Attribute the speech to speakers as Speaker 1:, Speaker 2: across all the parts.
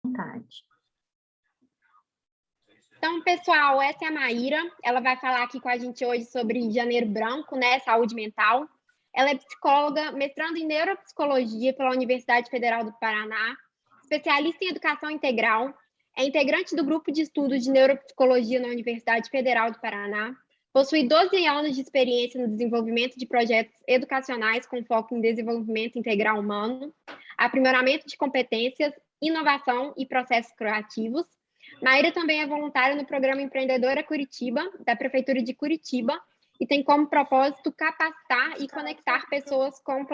Speaker 1: Vontade.
Speaker 2: Então, pessoal, essa é a Maíra. Ela vai falar aqui com a gente hoje sobre Janeiro Branco, né? Saúde mental. Ela é psicóloga, mestrando em neuropsicologia pela Universidade Federal do Paraná, especialista em educação integral, é integrante do grupo de estudos de neuropsicologia na Universidade Federal do Paraná, possui 12 anos de experiência no desenvolvimento de projetos educacionais com foco em desenvolvimento integral humano, aprimoramento de competências, inovação e processos criativos. Maíra também é voluntária no programa Empreendedora Curitiba, da Prefeitura de Curitiba, e tem como propósito capacitar e conectar pessoas com o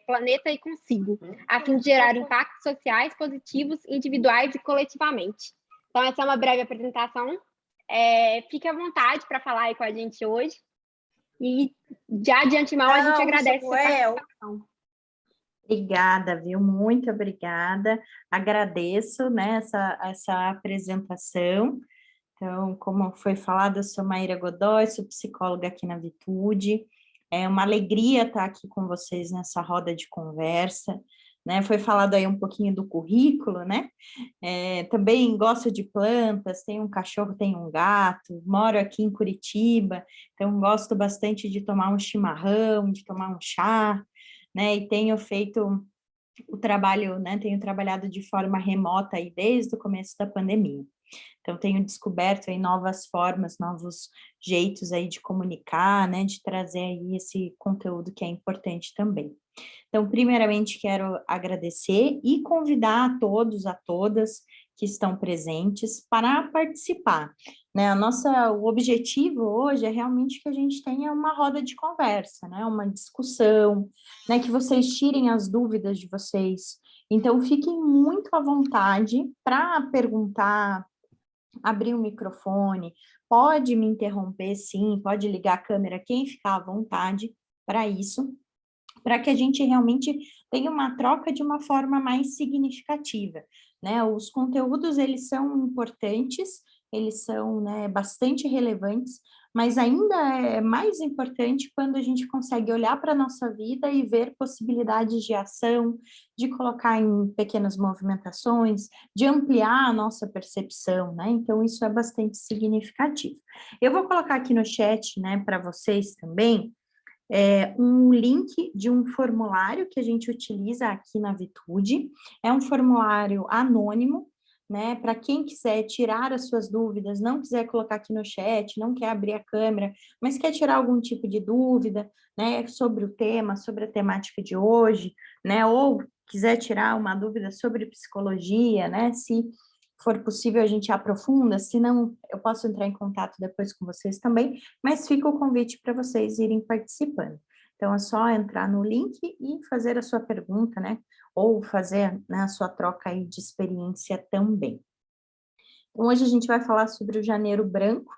Speaker 2: planeta e consigo, a fim de gerar impactos sociais positivos, individuais e coletivamente. Então, essa é uma breve apresentação. Fique à vontade para falar aí com a gente hoje. E já de antemão, a gente agradece a participação.
Speaker 1: Obrigada, viu? Muito obrigada. Agradeço, né, essa apresentação. Então, como foi falado, eu sou Maíra Godoy, sou psicóloga aqui na Vitude. É uma alegria estar aqui com vocês nessa roda de conversa, né? Foi falado aí um pouquinho do currículo, né? Também gosto de plantas, tenho um cachorro, tenho um gato, moro aqui em Curitiba, então gosto bastante de tomar um chimarrão, de tomar um chá, né? E tenho feito o trabalho, né? Tenho trabalhado de forma remota aí desde o começo da pandemia. Então, tenho descoberto aí novas formas, novos jeitos aí de comunicar, né, de trazer aí esse conteúdo que é importante também. Então, primeiramente, quero agradecer e convidar a todos, a todas que estão presentes para participar, né? O objetivo hoje é realmente que a gente tenha uma roda de conversa, né? Uma discussão, né? Que vocês tirem as dúvidas de vocês. Então, fiquem muito à vontade para perguntar, abrir o microfone, pode me interromper, sim, pode ligar a câmera, quem ficar à vontade para isso, para que a gente realmente tenha uma troca de uma forma mais significativa, né? Os conteúdos, eles são importantes, eles são, né, bastante relevantes, mas ainda é mais importante quando a gente consegue olhar para a nossa vida e ver possibilidades de ação, de colocar em pequenas movimentações, de ampliar a nossa percepção, né? Então, isso é bastante significativo. Eu vou colocar aqui no chat, né, para vocês também, um link de um formulário que a gente utiliza aqui na Vitude. É um formulário anônimo, né? Para quem quiser tirar as suas dúvidas, não quiser colocar aqui no chat, não quer abrir a câmera, mas quer tirar algum tipo de dúvida, né? Sobre o tema, sobre a temática de hoje, né? Ou quiser tirar uma dúvida sobre psicologia, né? Se for possível, a gente aprofunda, se não, eu posso entrar em contato depois com vocês também, mas fica o convite para vocês irem participando. Então, é só entrar no link e fazer a sua pergunta, né? Ou fazer, né, a sua troca aí de experiência também. Então, hoje a gente vai falar sobre o Janeiro Branco,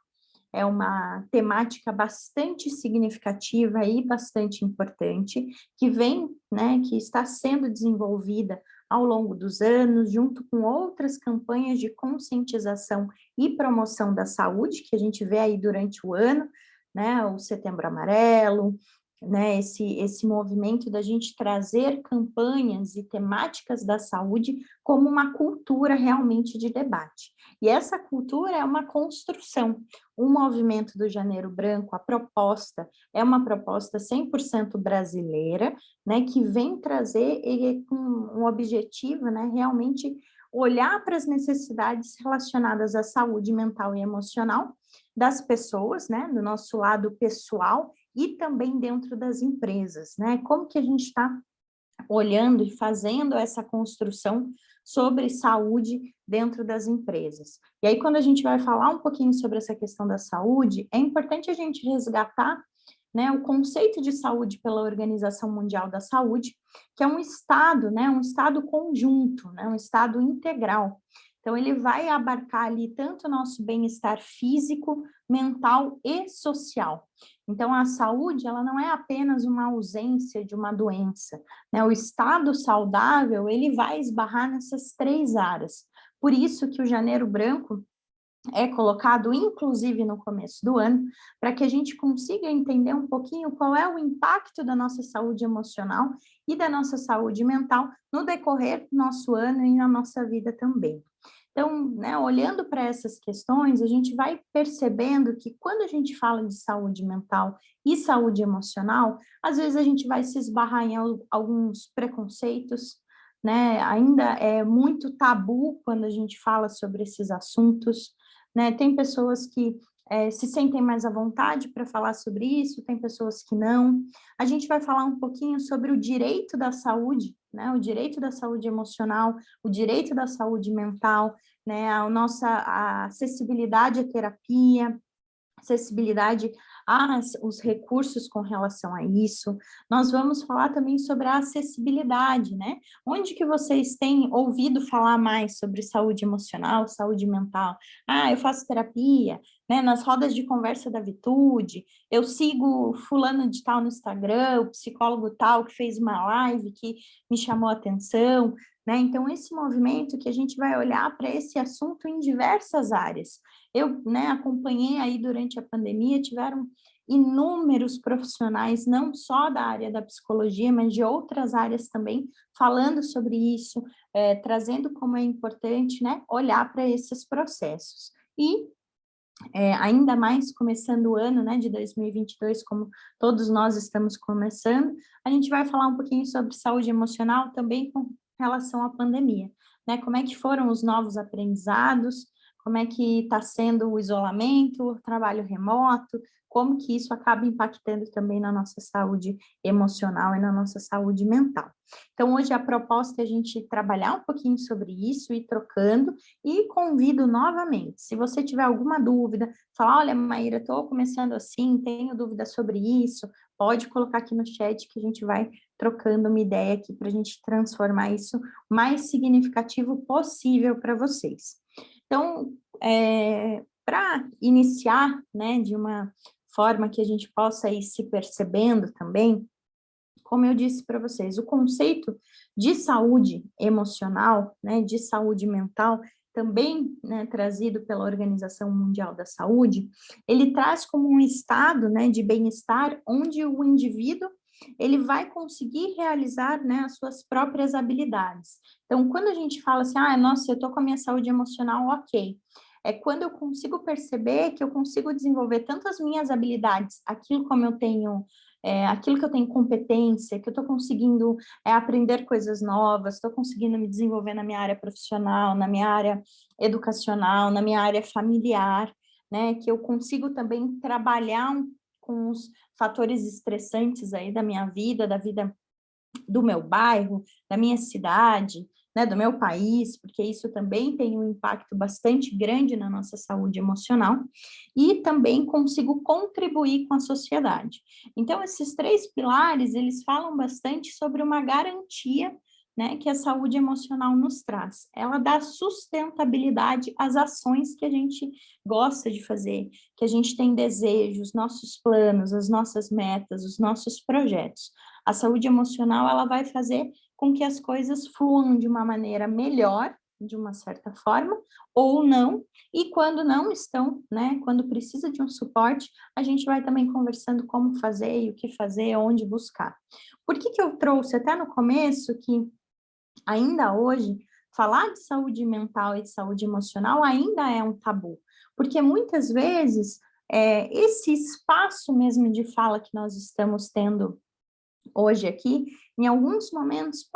Speaker 1: é uma temática bastante significativa e bastante importante, que vem, né, que está sendo desenvolvida ao longo dos anos, junto com outras campanhas de conscientização e promoção da saúde, que a gente vê aí durante o ano, né, o Setembro Amarelo, né, esse movimento da gente trazer campanhas e temáticas da saúde como uma cultura realmente de debate. E essa cultura é uma construção. O movimento do Janeiro Branco, a proposta, é uma proposta 100% brasileira, né, que vem trazer com um objetivo, né, realmente olhar para as necessidades relacionadas à saúde mental e emocional das pessoas, né, do nosso lado pessoal e também dentro das empresas, né, como que a gente está olhando e fazendo essa construção sobre saúde dentro das empresas. E aí, quando a gente vai falar um pouquinho sobre essa questão da saúde, é importante a gente resgatar, né, o conceito de saúde pela Organização Mundial da Saúde, que é um estado, né, um estado conjunto, né, um estado integral. Então, ele vai abarcar ali tanto o nosso bem-estar físico, mental e social. Então, a saúde, ela não é apenas uma ausência de uma doença, né? O estado saudável, ele vai esbarrar nessas três áreas. Por isso que o Janeiro Branco, é colocado, inclusive no começo do ano, para que a gente consiga entender um pouquinho qual é o impacto da nossa saúde emocional e da nossa saúde mental no decorrer do nosso ano e na nossa vida também. Então, né, olhando para essas questões, a gente vai percebendo que quando a gente fala de saúde mental e saúde emocional, às vezes a gente vai se esbarrar em alguns preconceitos, né? Ainda é muito tabu quando a gente fala sobre esses assuntos, né? Tem pessoas que se sentem mais à vontade para falar sobre isso, tem pessoas que não. A gente vai falar um pouquinho sobre o direito da saúde, né? O direito da saúde emocional, o direito da saúde mental, né? A acessibilidade à terapia, acessibilidade aos recursos com relação a isso. Nós vamos falar também sobre a acessibilidade, né? Onde que vocês têm ouvido falar mais sobre saúde emocional, saúde mental? Ah, eu faço terapia, né? Nas rodas de conversa da Vitude, eu sigo fulano de tal no Instagram, o psicólogo tal que fez uma live que me chamou a atenção, né? Então, esse movimento que a gente vai olhar para esse assunto em diversas áreas. Eu, né, acompanhei aí durante a pandemia, tiveram inúmeros profissionais, não só da área da psicologia, mas de outras áreas também, falando sobre isso, trazendo como é importante, né, olhar para esses processos. E ainda mais começando o ano, né, de 2022, como todos nós estamos começando, a gente vai falar um pouquinho sobre saúde emocional também com relação à pandemia, né, como é que foram os novos aprendizados, como é que está sendo o isolamento, o trabalho remoto, como que isso acaba impactando também na nossa saúde emocional e na nossa saúde mental. Então, hoje a proposta é a gente trabalhar um pouquinho sobre isso, ir trocando, e convido novamente, se você tiver alguma dúvida, falar, olha, Maíra, estou começando assim, tenho dúvida sobre isso, pode colocar aqui no chat que a gente vai trocando uma ideia aqui para a gente transformar isso o mais significativo possível para vocês. Então, para iniciar, né, de uma forma que a gente possa ir se percebendo também, como eu disse para vocês, o conceito de saúde emocional, né, de saúde mental, também, né, trazido pela Organização Mundial da Saúde, ele traz como um estado, né, de bem-estar onde o indivíduo ele vai conseguir realizar, né, as suas próprias habilidades. Então, quando a gente fala assim, ah, nossa, eu estou com a minha saúde emocional ok, é quando eu consigo perceber que eu consigo desenvolver tanto as minhas habilidades, aquilo como eu tenho aquilo que eu tenho competência, que eu estou conseguindo aprender coisas novas, estou conseguindo me desenvolver na minha área profissional, na minha área educacional, na minha área familiar, né, que eu consigo também trabalhar com os fatores estressantes aí da minha vida, da vida do meu bairro, da minha cidade, né, do meu país, porque isso também tem um impacto bastante grande na nossa saúde emocional, e também consigo contribuir com a sociedade. Então, esses três pilares, eles falam bastante sobre uma garantia, né, que a saúde emocional nos traz. Ela dá sustentabilidade às ações que a gente gosta de fazer, que a gente tem desejos, nossos planos, as nossas metas, os nossos projetos. A saúde emocional, ela vai fazer com que as coisas fluam de uma maneira melhor, de uma certa forma, ou não, e quando não estão, né, quando precisa de um suporte, a gente vai também conversando como fazer e o que fazer, onde buscar. Por que que eu trouxe até no começo que ainda hoje, falar de saúde mental e de saúde emocional ainda é um tabu, porque muitas vezes esse espaço mesmo de fala que nós estamos tendo hoje aqui, em alguns momentos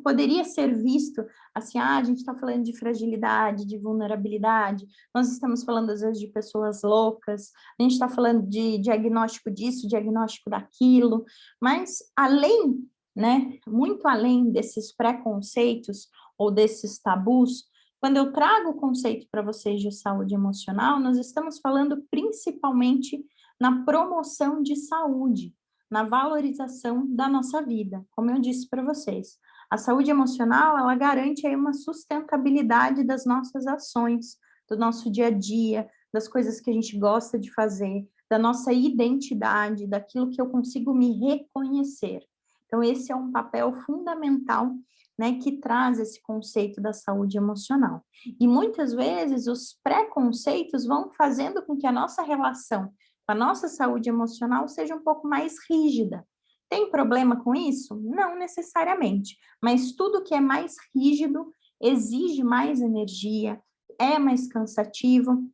Speaker 1: poderia ser visto assim, a gente está falando de fragilidade, de vulnerabilidade, nós estamos falando às vezes de pessoas loucas, a gente está falando de diagnóstico disso, diagnóstico daquilo, mas além, né, muito além desses preconceitos ou desses tabus, quando eu trago o conceito para vocês de saúde emocional, nós estamos falando principalmente na promoção de saúde, na valorização da nossa vida, como eu disse para vocês. A saúde emocional, ela garante aí uma sustentabilidade das nossas ações, do nosso dia a dia, das coisas que a gente gosta de fazer, da nossa identidade, daquilo que eu consigo me reconhecer. Então, esse é um papel fundamental né, que traz esse conceito da saúde emocional. E muitas vezes os preconceitos vão fazendo com que a nossa relação com a nossa saúde emocional seja um pouco mais rígida. Tem problema com isso? Não necessariamente, mas tudo que é mais rígido exige mais energia, é mais cansativo,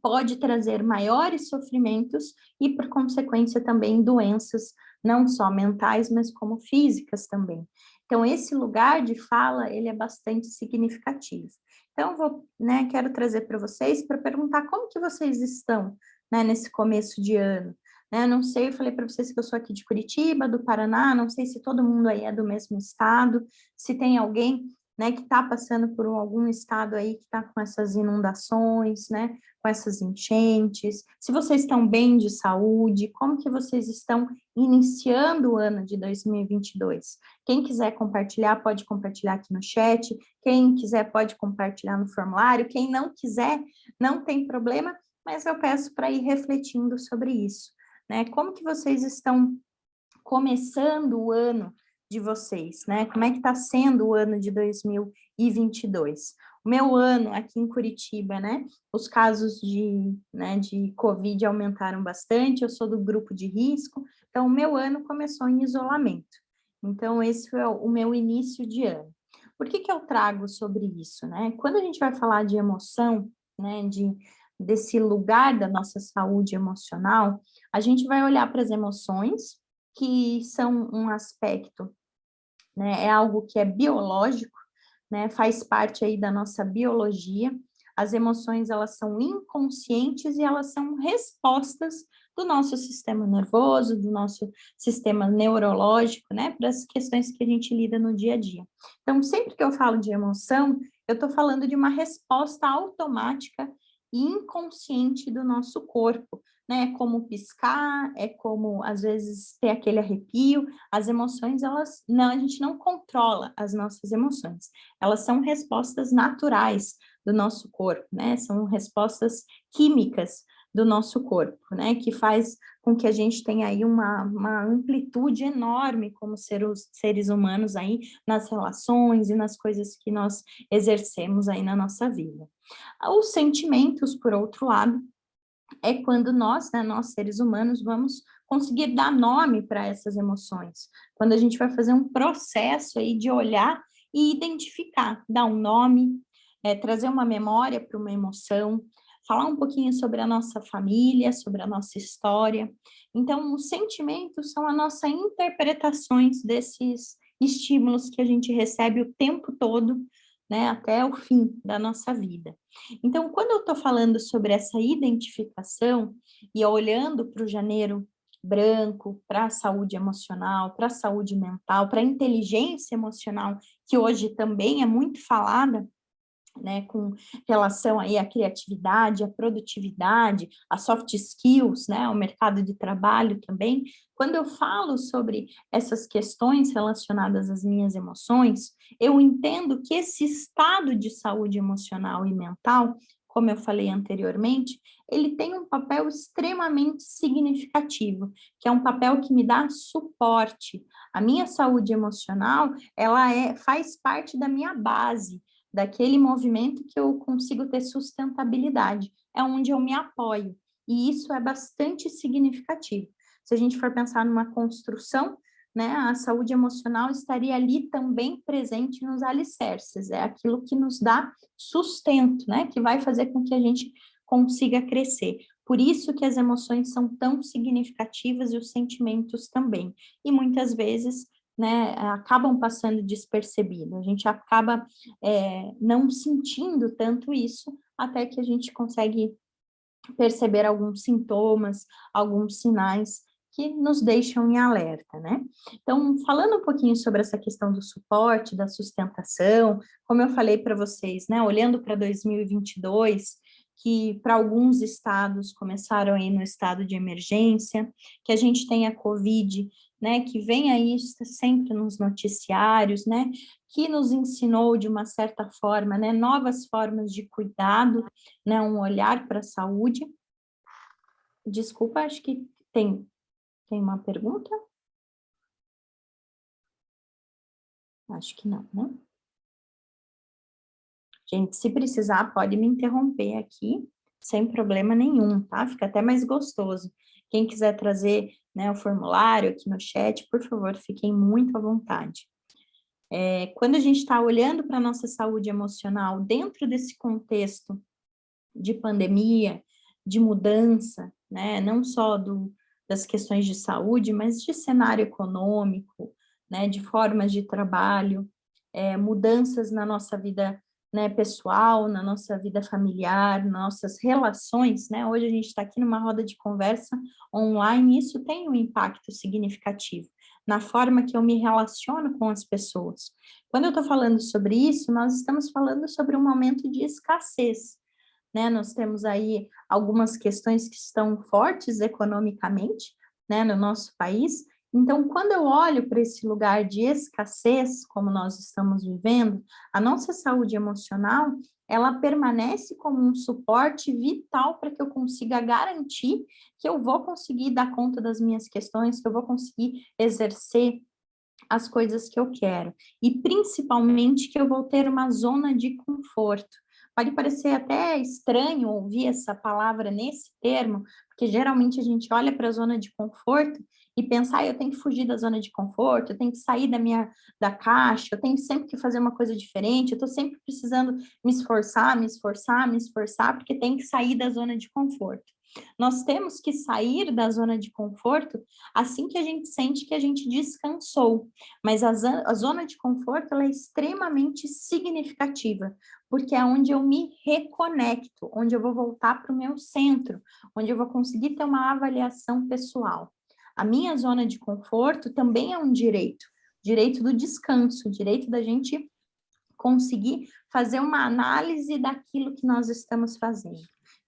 Speaker 1: pode trazer maiores sofrimentos e, por consequência, também doenças, não só mentais, mas como físicas também. Então, esse lugar de fala, ele é bastante significativo. Então, né, quero trazer para vocês para perguntar como que vocês estão, né, nesse começo de ano. Né? Não sei, eu falei para vocês que eu sou aqui de Curitiba, do Paraná, não sei se todo mundo aí é do mesmo estado, se tem alguém, né, que está passando por algum estado aí que está com essas inundações, né, com essas enchentes, se vocês estão bem de saúde, como que vocês estão iniciando o ano de 2022. Quem quiser compartilhar, pode compartilhar aqui no chat, quem quiser pode compartilhar no formulário, quem não quiser, não tem problema, mas eu peço para ir refletindo sobre isso, né? Como que vocês estão começando o ano de vocês, né? Como é que está sendo o ano de 2022? O meu ano aqui em Curitiba, né? Os casos de Covid aumentaram bastante, eu sou do grupo de risco, então o meu ano começou em isolamento. Então, esse foi o meu início de ano. Por que eu trago sobre isso, né? Quando a gente vai falar de emoção, né, desse lugar da nossa saúde emocional, a gente vai olhar para as emoções, que são um aspecto, né, é algo que é biológico, né, faz parte aí da nossa biologia. As emoções, elas são inconscientes e elas são respostas do nosso sistema nervoso, do nosso sistema neurológico, né, para as questões que a gente lida no dia a dia. Então, sempre que eu falo de emoção, eu estou falando de uma resposta automática e inconsciente do nosso corpo, né? É como piscar, é como, às vezes, ter aquele arrepio. As emoções, elas, não, a gente não controla as nossas emoções. Elas são respostas naturais do nosso corpo, né? São respostas químicas do nosso corpo, né? Que faz com que a gente tenha aí uma amplitude enorme como seres humanos aí nas relações e nas coisas que nós exercemos aí na nossa vida. Os sentimentos, por outro lado, é quando nós, né, nós seres humanos, vamos conseguir dar nome para essas emoções. Quando a gente vai fazer um processo aí de olhar e identificar, dar um nome, trazer uma memória para uma emoção, falar um pouquinho sobre a nossa família, sobre a nossa história. Então, os sentimentos são a nossa interpretações desses estímulos que a gente recebe o tempo todo, né, até o fim da nossa vida. Então, quando eu estou falando sobre essa identificação e olhando para o janeiro branco, para a saúde emocional, para a saúde mental, para a inteligência emocional, que hoje também é muito falada, né, com relação aí à criatividade, à produtividade, a soft skills, né, ao mercado de trabalho também. Quando eu falo sobre essas questões relacionadas às minhas emoções, eu entendo que esse estado de saúde emocional e mental, como eu falei anteriormente, ele tem um papel extremamente significativo, que é um papel que me dá suporte. A minha saúde emocional, ela faz parte da minha base, daquele movimento que eu consigo ter sustentabilidade, é onde eu me apoio, e isso é bastante significativo. Se a gente for pensar numa construção, né, a saúde emocional estaria ali também presente nos alicerces, é aquilo que nos dá sustento, né, que vai fazer com que a gente consiga crescer. Por isso que as emoções são tão significativas e os sentimentos também. E muitas vezes, né, acabam passando despercebido. A gente acaba não sentindo tanto isso, até que a gente consegue perceber alguns sintomas, alguns sinais que nos deixam em alerta, né? Então, falando um pouquinho sobre essa questão do suporte, da sustentação, como eu falei para vocês, né, olhando para 2022, que para alguns estados começaram aí no estado de emergência, que a gente tem a Covid, né, que vem aí sempre nos noticiários, né, que nos ensinou de uma certa forma, né, novas formas de cuidado, né, um olhar para a saúde. Desculpa, acho que tem uma pergunta? Acho que não, né? Gente, se precisar, pode me interromper aqui, sem problema nenhum, tá? Fica até mais gostoso. Quem quiser trazer, né, o formulário aqui no chat, por favor, fiquem muito à vontade. Quando a gente está olhando para a nossa saúde emocional dentro desse contexto de pandemia, de mudança, né, não só das questões de saúde, mas de cenário econômico, né, de formas de trabalho, mudanças na nossa vida, né, pessoal, na nossa vida familiar, nas nossas relações, né? Hoje a gente está aqui numa roda de conversa online, e isso tem um impacto significativo na forma que eu me relaciono com as pessoas. Quando eu estou falando sobre isso, nós estamos falando sobre um momento de escassez, né? Nós temos aí algumas questões que estão fortes economicamente, né, no nosso país. Então, quando eu olho para esse lugar de escassez, como nós estamos vivendo, a nossa saúde emocional, ela permanece como um suporte vital para que eu consiga garantir que eu vou conseguir dar conta das minhas questões, que eu vou conseguir exercer as coisas que eu quero. E principalmente que eu vou ter uma zona de conforto. Pode parecer até estranho ouvir essa palavra nesse termo, porque geralmente a gente olha para a zona de conforto e pensa, eu tenho que fugir da zona de conforto, eu tenho que sair da caixa, eu tenho sempre que fazer uma coisa diferente, eu estou sempre precisando me esforçar, me esforçar, me esforçar, porque tem que sair da zona de conforto. Nós temos que sair da zona de conforto assim que a gente sente que a gente descansou, mas a zona de conforto ela é extremamente significativa, porque é onde eu me reconecto, onde eu vou voltar para o meu centro, onde eu vou conseguir ter uma avaliação pessoal. A minha zona de conforto também é um direito do descanso, direito da gente conseguir fazer uma análise daquilo que nós estamos fazendo.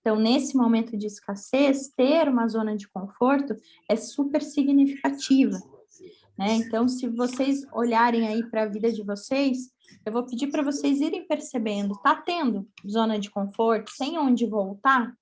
Speaker 1: Então, nesse momento de escassez, ter uma zona de conforto é super significativa, né? Então, se vocês olharem aí para a vida de vocês, eu vou pedir para vocês irem percebendo, tá tendo zona de conforto, tem onde voltar,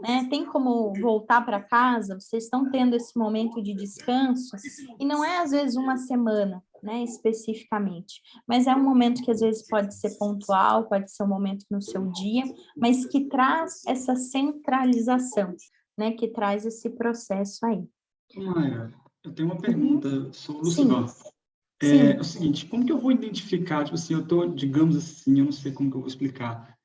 Speaker 1: né? Tem como voltar para casa, vocês estão tendo esse momento de descanso, e não é às vezes uma semana, né, especificamente, mas é um momento que às vezes pode ser pontual, pode ser um momento no seu dia, mas que traz essa centralização, né, que traz esse processo aí.
Speaker 3: Maia, eu tenho uma pergunta, sou o
Speaker 1: Sim.
Speaker 3: Lucivan. É o seguinte, como que eu vou identificar, tipo assim, eu estou, digamos assim, eu não sei como que eu vou explicar,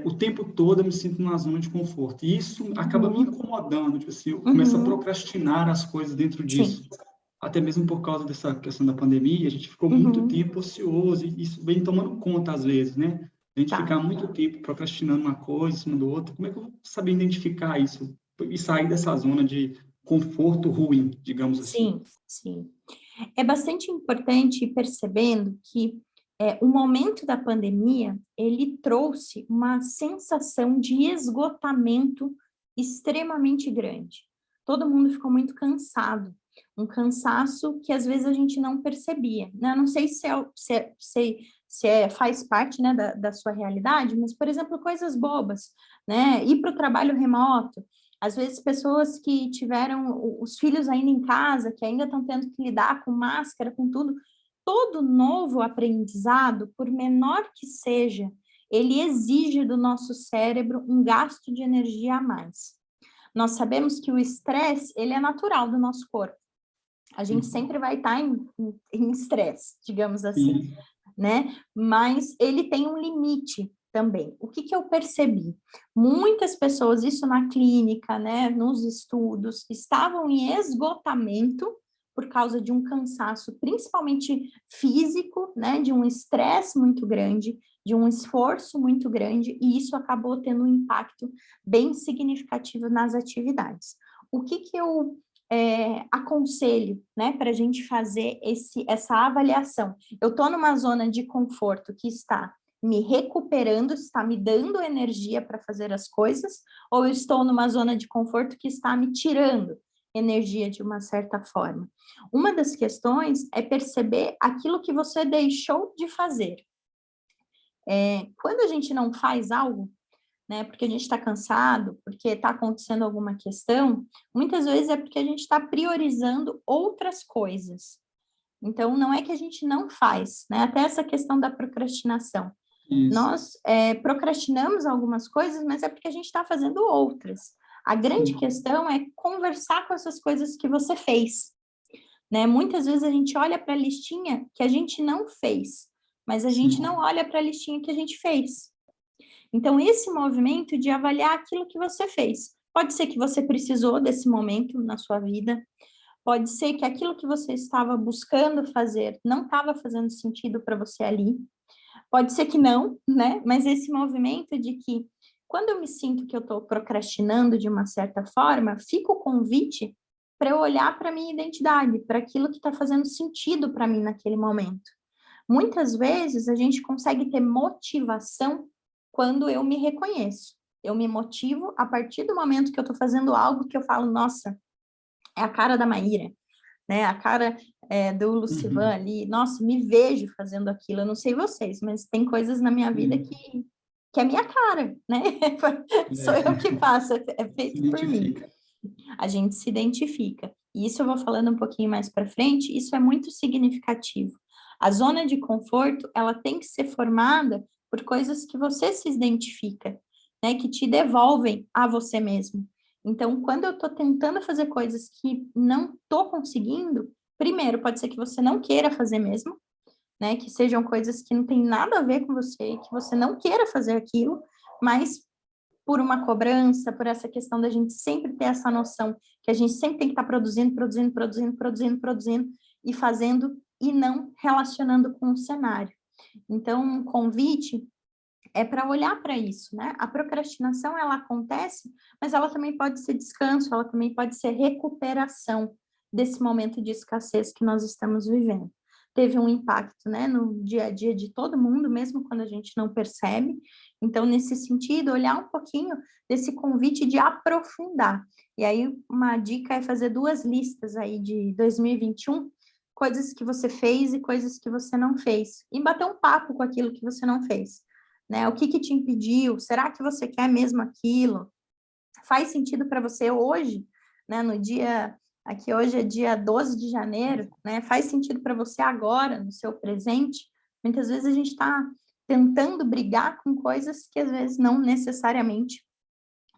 Speaker 3: o tempo todo eu me sinto numa zona de conforto, e isso acaba me incomodando, tipo assim, eu começo a procrastinar as coisas dentro disso, até mesmo por causa dessa questão da pandemia, a gente ficou muito tempo ocioso, e isso vem tomando conta às vezes, né? A gente ficar muito tempo procrastinando uma coisa em cima do outro, como é que eu vou saber identificar isso e sair dessa zona de conforto ruim, digamos assim?
Speaker 1: Sim. É bastante importante ir percebendo que o momento da pandemia, ele trouxe uma sensação de esgotamento extremamente grande. Todo mundo ficou muito cansado, um cansaço que às vezes a gente não percebia, né? Eu não sei se faz parte, né, da sua realidade, mas, por exemplo, coisas bobas, né? Ir para o trabalho remoto, às vezes pessoas que tiveram os filhos ainda em casa, que ainda estão tendo que lidar com máscara, com tudo, todo novo aprendizado, por menor que seja, ele exige do nosso cérebro um gasto de energia a mais. Nós sabemos que o estresse, ele é natural do nosso corpo. A gente sempre vai estar em estresse, digamos assim, né? Mas ele tem um limite também. O que eu percebi? Muitas pessoas, isso na clínica, né, nos estudos, estavam em esgotamento por causa de um cansaço, principalmente físico, né, de um estresse muito grande, de um esforço muito grande, e isso acabou tendo um impacto bem significativo nas atividades. O que eu aconselho, né, para a gente fazer essa avaliação? Eu estou numa zona de conforto que está me recuperando, está me dando energia para fazer as coisas, ou eu estou numa zona de conforto que está me tirando energia de uma certa forma? Uma das questões é perceber aquilo que você deixou de fazer. Quando a gente não faz algo, né, porque a gente está cansado, porque está acontecendo alguma questão, muitas vezes é porque a gente está priorizando outras coisas. Então, não é que a gente não faz, né? Até essa questão da procrastinação.
Speaker 3: Isso.
Speaker 1: Nós procrastinamos algumas coisas, mas é porque a gente está fazendo outras. A grande questão é conversar com essas coisas que você fez, né? Muitas vezes a gente olha para a listinha que a gente não fez, mas a gente não olha para a listinha que a gente fez. Então, esse movimento de avaliar aquilo que você fez. Pode ser que você precisou desse momento na sua vida, pode ser que aquilo que você estava buscando fazer não estava fazendo sentido para você ali, pode ser que não, né? Mas esse movimento de que, quando eu me sinto que eu estou procrastinando de uma certa forma, fica o convite para eu olhar para a minha identidade, para aquilo que está fazendo sentido para mim naquele momento. Muitas vezes a gente consegue ter motivação quando eu me reconheço. Eu me motivo a partir do momento que eu estou fazendo algo que eu falo, nossa, é a cara da Maíra, né? A cara do Lucivan ali, nossa, me vejo fazendo aquilo. Eu não sei vocês, mas tem coisas na minha vida que é minha cara, né? Sou eu que faço, é feito por mim. A gente se identifica. E isso eu vou falando um pouquinho mais para frente, isso é muito significativo. A zona de conforto, ela tem que ser formada por coisas que você se identifica, né? Que te devolvem a você mesmo. Então, quando eu estou tentando fazer coisas que não estou conseguindo, primeiro, pode ser que você não queira fazer mesmo, né? Que sejam coisas que não tem nada a ver com você, que você não queira fazer aquilo, mas por uma cobrança, por essa questão da gente sempre ter essa noção que a gente sempre tem que estar produzindo e fazendo e não relacionando com o cenário. Então, um convite é para olhar para isso, né? A procrastinação, ela acontece, mas ela também pode ser descanso, ela também pode ser recuperação desse momento de escassez que nós estamos vivendo. Teve um impacto, né, no dia a dia de todo mundo, mesmo quando a gente não percebe. Então, nesse sentido, olhar um pouquinho desse convite de aprofundar. E aí, uma dica é fazer 2 listas aí de 2021, coisas que você fez e coisas que você não fez. E bater um papo com aquilo que você não fez, né? O que te impediu? Será que você quer mesmo aquilo? Faz sentido para você hoje, né? No dia, aqui hoje é dia 12 de janeiro, né? Faz sentido para você agora, no seu presente? Muitas vezes a gente está tentando brigar com coisas que às vezes não necessariamente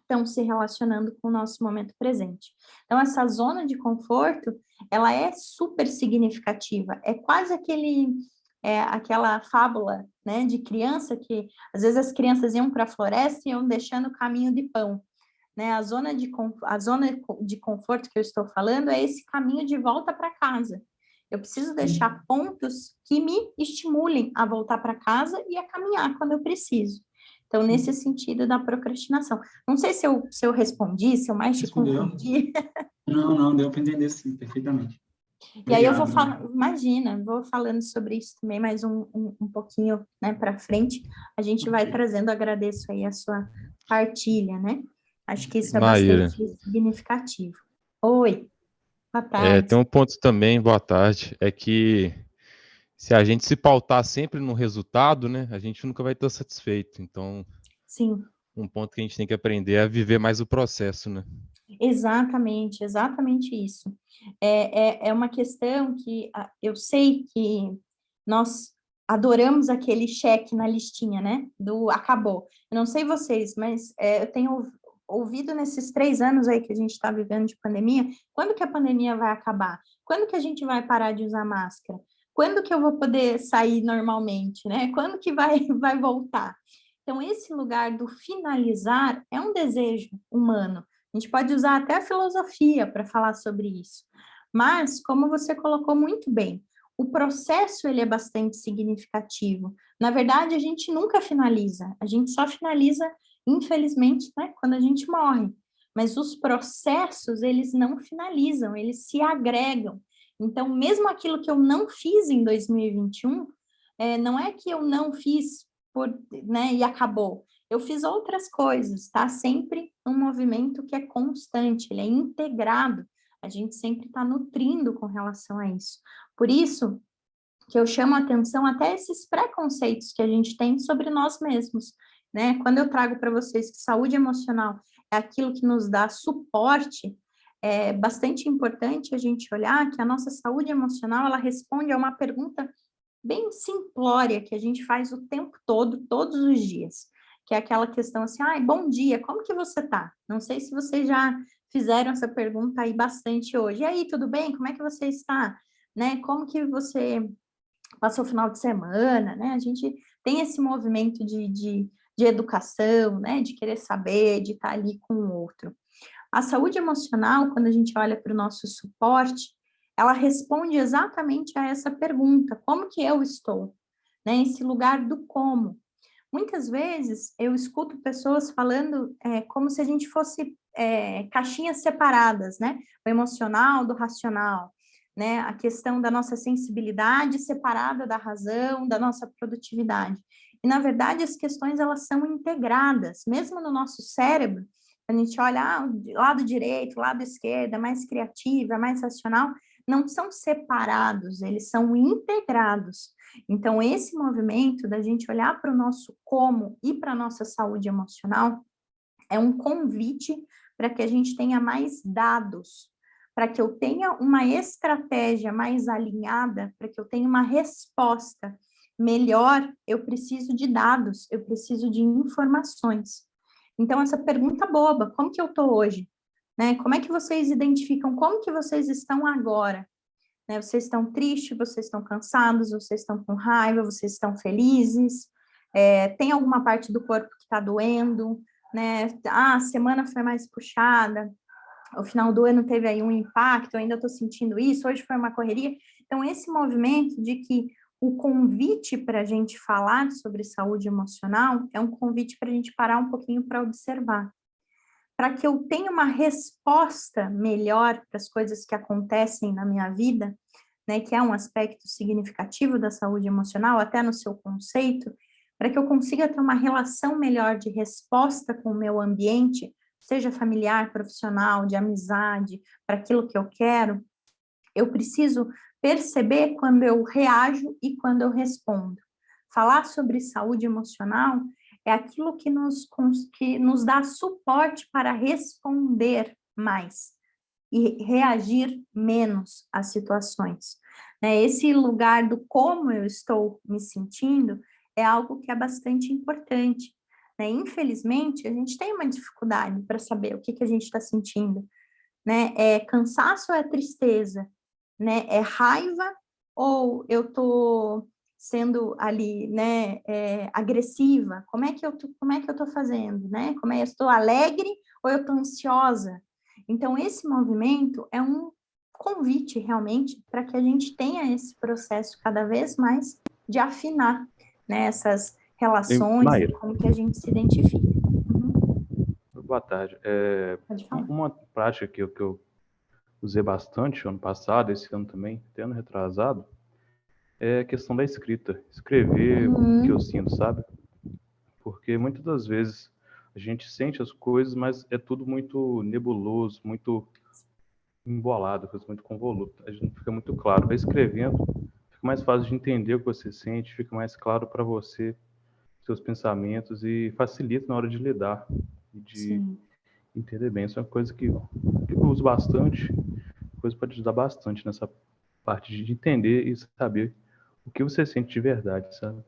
Speaker 1: estão se relacionando com o nosso momento presente. Então, essa zona de conforto, ela é super significativa. É quase aquela fábula, né, de criança que, às vezes, as crianças iam para a floresta e iam deixando o caminho de pão. Né? A zona de conforto que eu estou falando é esse caminho de volta para casa. Eu preciso deixar pontos que me estimulem a voltar para casa e a caminhar quando eu preciso. Então, nesse sentido da procrastinação. Não sei se eu respondi, se eu mais te confundi.
Speaker 3: Não, deu para entender sim, perfeitamente.
Speaker 1: Obrigado. E aí eu vou falando, imagina, vou falando sobre isso também mais um pouquinho, né, para frente. A gente vai trazendo, agradeço aí a sua partilha, né? Acho que isso é bastante significativo. Oi, boa tarde.
Speaker 4: Tem um ponto também, boa tarde, é que se a gente se pautar sempre no resultado, né, a gente nunca vai estar satisfeito. Então,
Speaker 1: sim,
Speaker 4: um ponto que a gente tem que aprender é a viver mais o processo, né?
Speaker 1: Exatamente isso. É uma questão que eu sei que nós adoramos aquele cheque na listinha, né? Do acabou. Eu não sei vocês, mas eu tenho ouvido nesses 3 anos aí que a gente está vivendo de pandemia, quando que a pandemia vai acabar? Quando que a gente vai parar de usar máscara? Quando que eu vou poder sair normalmente, né? Quando que vai voltar? Então, esse lugar do finalizar é um desejo humano. A gente pode usar até a filosofia para falar sobre isso. Mas, como você colocou muito bem, o processo ele é bastante significativo. Na verdade, a gente nunca finaliza. A gente só finaliza, infelizmente, né, quando a gente morre. Mas os processos, eles não finalizam, eles se agregam. Então, mesmo aquilo que eu não fiz em 2021, não é que eu não fiz né, e acabou. Eu fiz outras coisas, tá? Sempre um movimento que é constante, ele é integrado. A gente sempre está nutrindo com relação a isso. Por isso que eu chamo a atenção até esses preconceitos que a gente tem sobre nós mesmos, né? Quando eu trago para vocês que saúde emocional é aquilo que nos dá suporte, é bastante importante a gente olhar que a nossa saúde emocional, ela responde a uma pergunta bem simplória que a gente faz o tempo todo, todos os dias, que é aquela questão assim, bom dia, como que você tá? Não sei se vocês já fizeram essa pergunta aí bastante hoje. E aí, tudo bem? Como é que você está? Né? Como que você passou o final de semana, né? A gente tem esse movimento de educação, né? De querer saber, de estar ali com o outro. A saúde emocional, quando a gente olha para o nosso suporte, ela responde exatamente a essa pergunta: como que eu estou? Né? Esse lugar do como. Muitas vezes eu escuto pessoas falando como se a gente fosse caixinhas separadas, né? O emocional do racional, né? A questão da nossa sensibilidade separada da razão, da nossa produtividade. E, na verdade, as questões, elas são integradas, mesmo no nosso cérebro. A gente olha, lado direito, lado esquerdo, é mais criativa, é mais racional, não são separados, eles são integrados. Então, esse movimento da gente olhar para o nosso como e para a nossa saúde emocional é um convite para que a gente tenha mais dados, para que eu tenha uma estratégia mais alinhada, para que eu tenha uma resposta melhor, eu preciso de dados, eu preciso de informações. Então, essa pergunta boba, como que eu estou hoje? Né? Como é que vocês identificam, como que vocês estão agora? Né? Vocês estão tristes, vocês estão cansados, vocês estão com raiva, vocês estão felizes? Tem alguma parte do corpo que está doendo? Né? A semana foi mais puxada, o final do ano teve aí um impacto, eu ainda estou sentindo isso, hoje foi uma correria. Então, esse movimento de que o convite para a gente falar sobre saúde emocional é um convite para a gente parar um pouquinho para observar. Para que eu tenha uma resposta melhor para as coisas que acontecem na minha vida, né, que é um aspecto significativo da saúde emocional, até no seu conceito, para que eu consiga ter uma relação melhor de resposta com o meu ambiente, seja familiar, profissional, de amizade, para aquilo que eu quero, eu preciso perceber quando eu reajo e quando eu respondo. Falar sobre saúde emocional é aquilo que nos dá suporte para responder mais e reagir menos às situações. Esse lugar do como eu estou me sentindo é algo que é bastante importante. Infelizmente, a gente tem uma dificuldade para saber o que a gente está sentindo. É cansaço ou é tristeza? É raiva ou eu estou sendo ali, agressiva? Como é que eu estou fazendo, Como é que eu estou alegre ou eu estou ansiosa? Então, esse movimento é um convite, realmente, para que a gente tenha esse processo cada vez mais de afinar, essas relações e como que a gente se identifica.
Speaker 5: Boa tarde.
Speaker 1: Pode falar.
Speaker 5: Uma prática que eu usei bastante ano passado, esse ano também, até ano retrasado, é a questão da escrita. Escrever o que eu sinto, sabe? Porque muitas das vezes a gente sente as coisas, mas é tudo muito nebuloso, muito embolado, muito convoluto. A gente não fica muito claro. Escrevendo, fica mais fácil de entender o que você sente, fica mais claro para você, seus pensamentos, e facilita na hora de lidar e de entender bem. Isso é uma coisa que eu uso bastante, coisa pode ajudar bastante nessa parte de entender e saber o que você sente de verdade, sabe?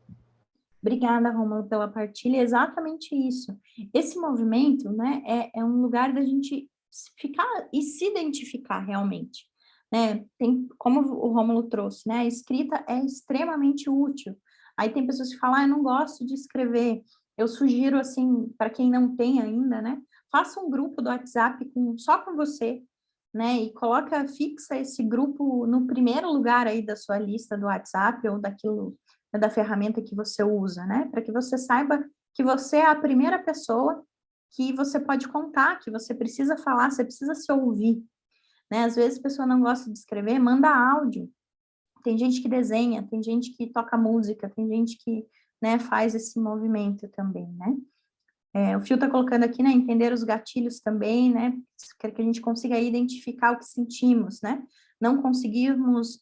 Speaker 1: Obrigada, Rômulo, pela partilha. É exatamente isso. Esse movimento, é um lugar da gente ficar e se identificar realmente. Tem, como o Rômulo trouxe, a escrita é extremamente útil. Aí tem pessoas que falam, eu não gosto de escrever. Eu sugiro, assim, para quem não tem ainda, faça um grupo do WhatsApp só com você, e fixa esse grupo no primeiro lugar aí da sua lista do WhatsApp ou da ferramenta que você usa, para que você saiba que você é a primeira pessoa que você pode contar, que você precisa falar, você precisa se ouvir, Às vezes a pessoa não gosta de escrever, manda áudio. Tem gente que desenha, tem gente que toca música, tem gente que, faz esse movimento também, o Fio está colocando aqui, entender os gatilhos também, quer que a gente consiga identificar o que sentimos, Não conseguirmos,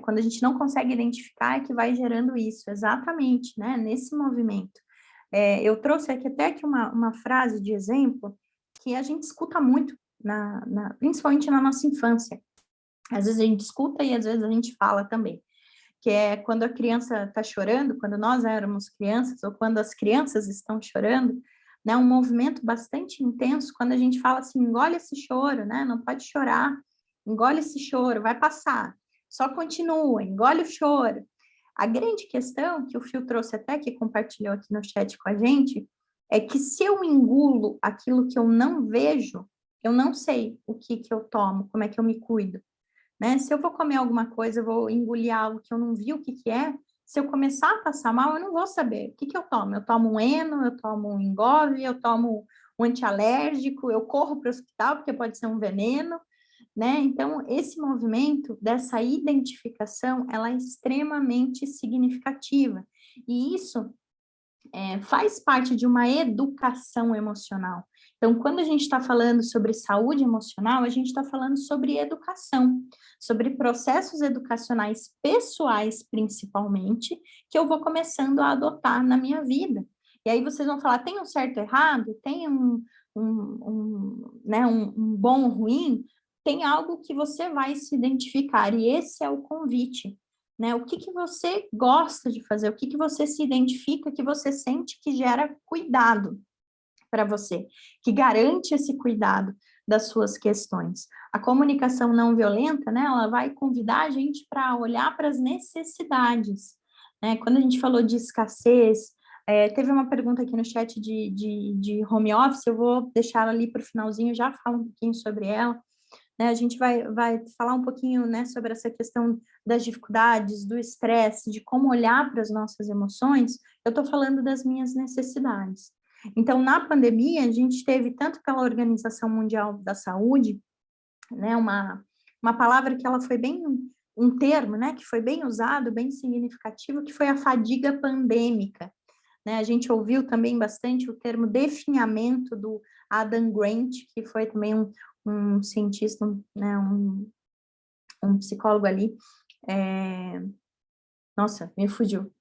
Speaker 1: quando a gente não consegue identificar, é que vai gerando isso, exatamente, nesse movimento. Eu trouxe aqui até uma frase de exemplo que a gente escuta muito principalmente na nossa infância. Às vezes a gente escuta e às vezes a gente fala também, que é quando a criança está chorando, quando nós éramos crianças, ou quando as crianças estão chorando, né, um movimento bastante intenso, quando a gente fala assim, engole esse choro, né, não pode chorar, engole esse choro, vai passar, só continua, engole o choro. A grande questão que o Phil trouxe até, que compartilhou aqui no chat com a gente, é que se eu engulo aquilo que eu não vejo, eu não sei o que eu tomo, como é que eu me cuido, né? Se eu vou comer alguma coisa, eu vou engolir algo que eu não vi o que é, se eu começar a passar mal, eu não vou saber o que eu tomo. Eu tomo um Eno, eu tomo um Engove, eu tomo um antialérgico, eu corro para o hospital, porque pode ser um veneno, né? Então, esse movimento dessa identificação, ela é extremamente significativa. E isso faz parte de uma educação emocional. Então, quando a gente está falando sobre saúde emocional, a gente está falando sobre educação, sobre processos educacionais pessoais, principalmente, que eu vou começando a adotar na minha vida. E aí vocês vão falar, tem um certo errado? Tem um bom ou ruim? Tem algo que você vai se identificar, e esse é o convite. Né? O que você gosta de fazer, o que você se identifica, que você sente que gera cuidado para você, que garante esse cuidado das suas questões. A comunicação não violenta, né, ela vai convidar a gente para olhar para as necessidades. Né? Quando a gente falou de escassez, teve uma pergunta aqui no chat de home office, eu vou deixar ali para o finalzinho, já falo um pouquinho sobre ela. Né, a gente vai falar um pouquinho, né, sobre essa questão das dificuldades, do estresse, de como olhar para as nossas emoções. Eu estou falando das minhas necessidades. Então, na pandemia, a gente teve, tanto pela Organização Mundial da Saúde, né, uma palavra que ela foi bem, um termo, né, que foi bem usado, bem significativo, que foi a fadiga pandêmica. Né, a gente ouviu também bastante o termo definhamento do Adam Grant, que foi também um cientista, né, um psicólogo ali, nossa, me fugiu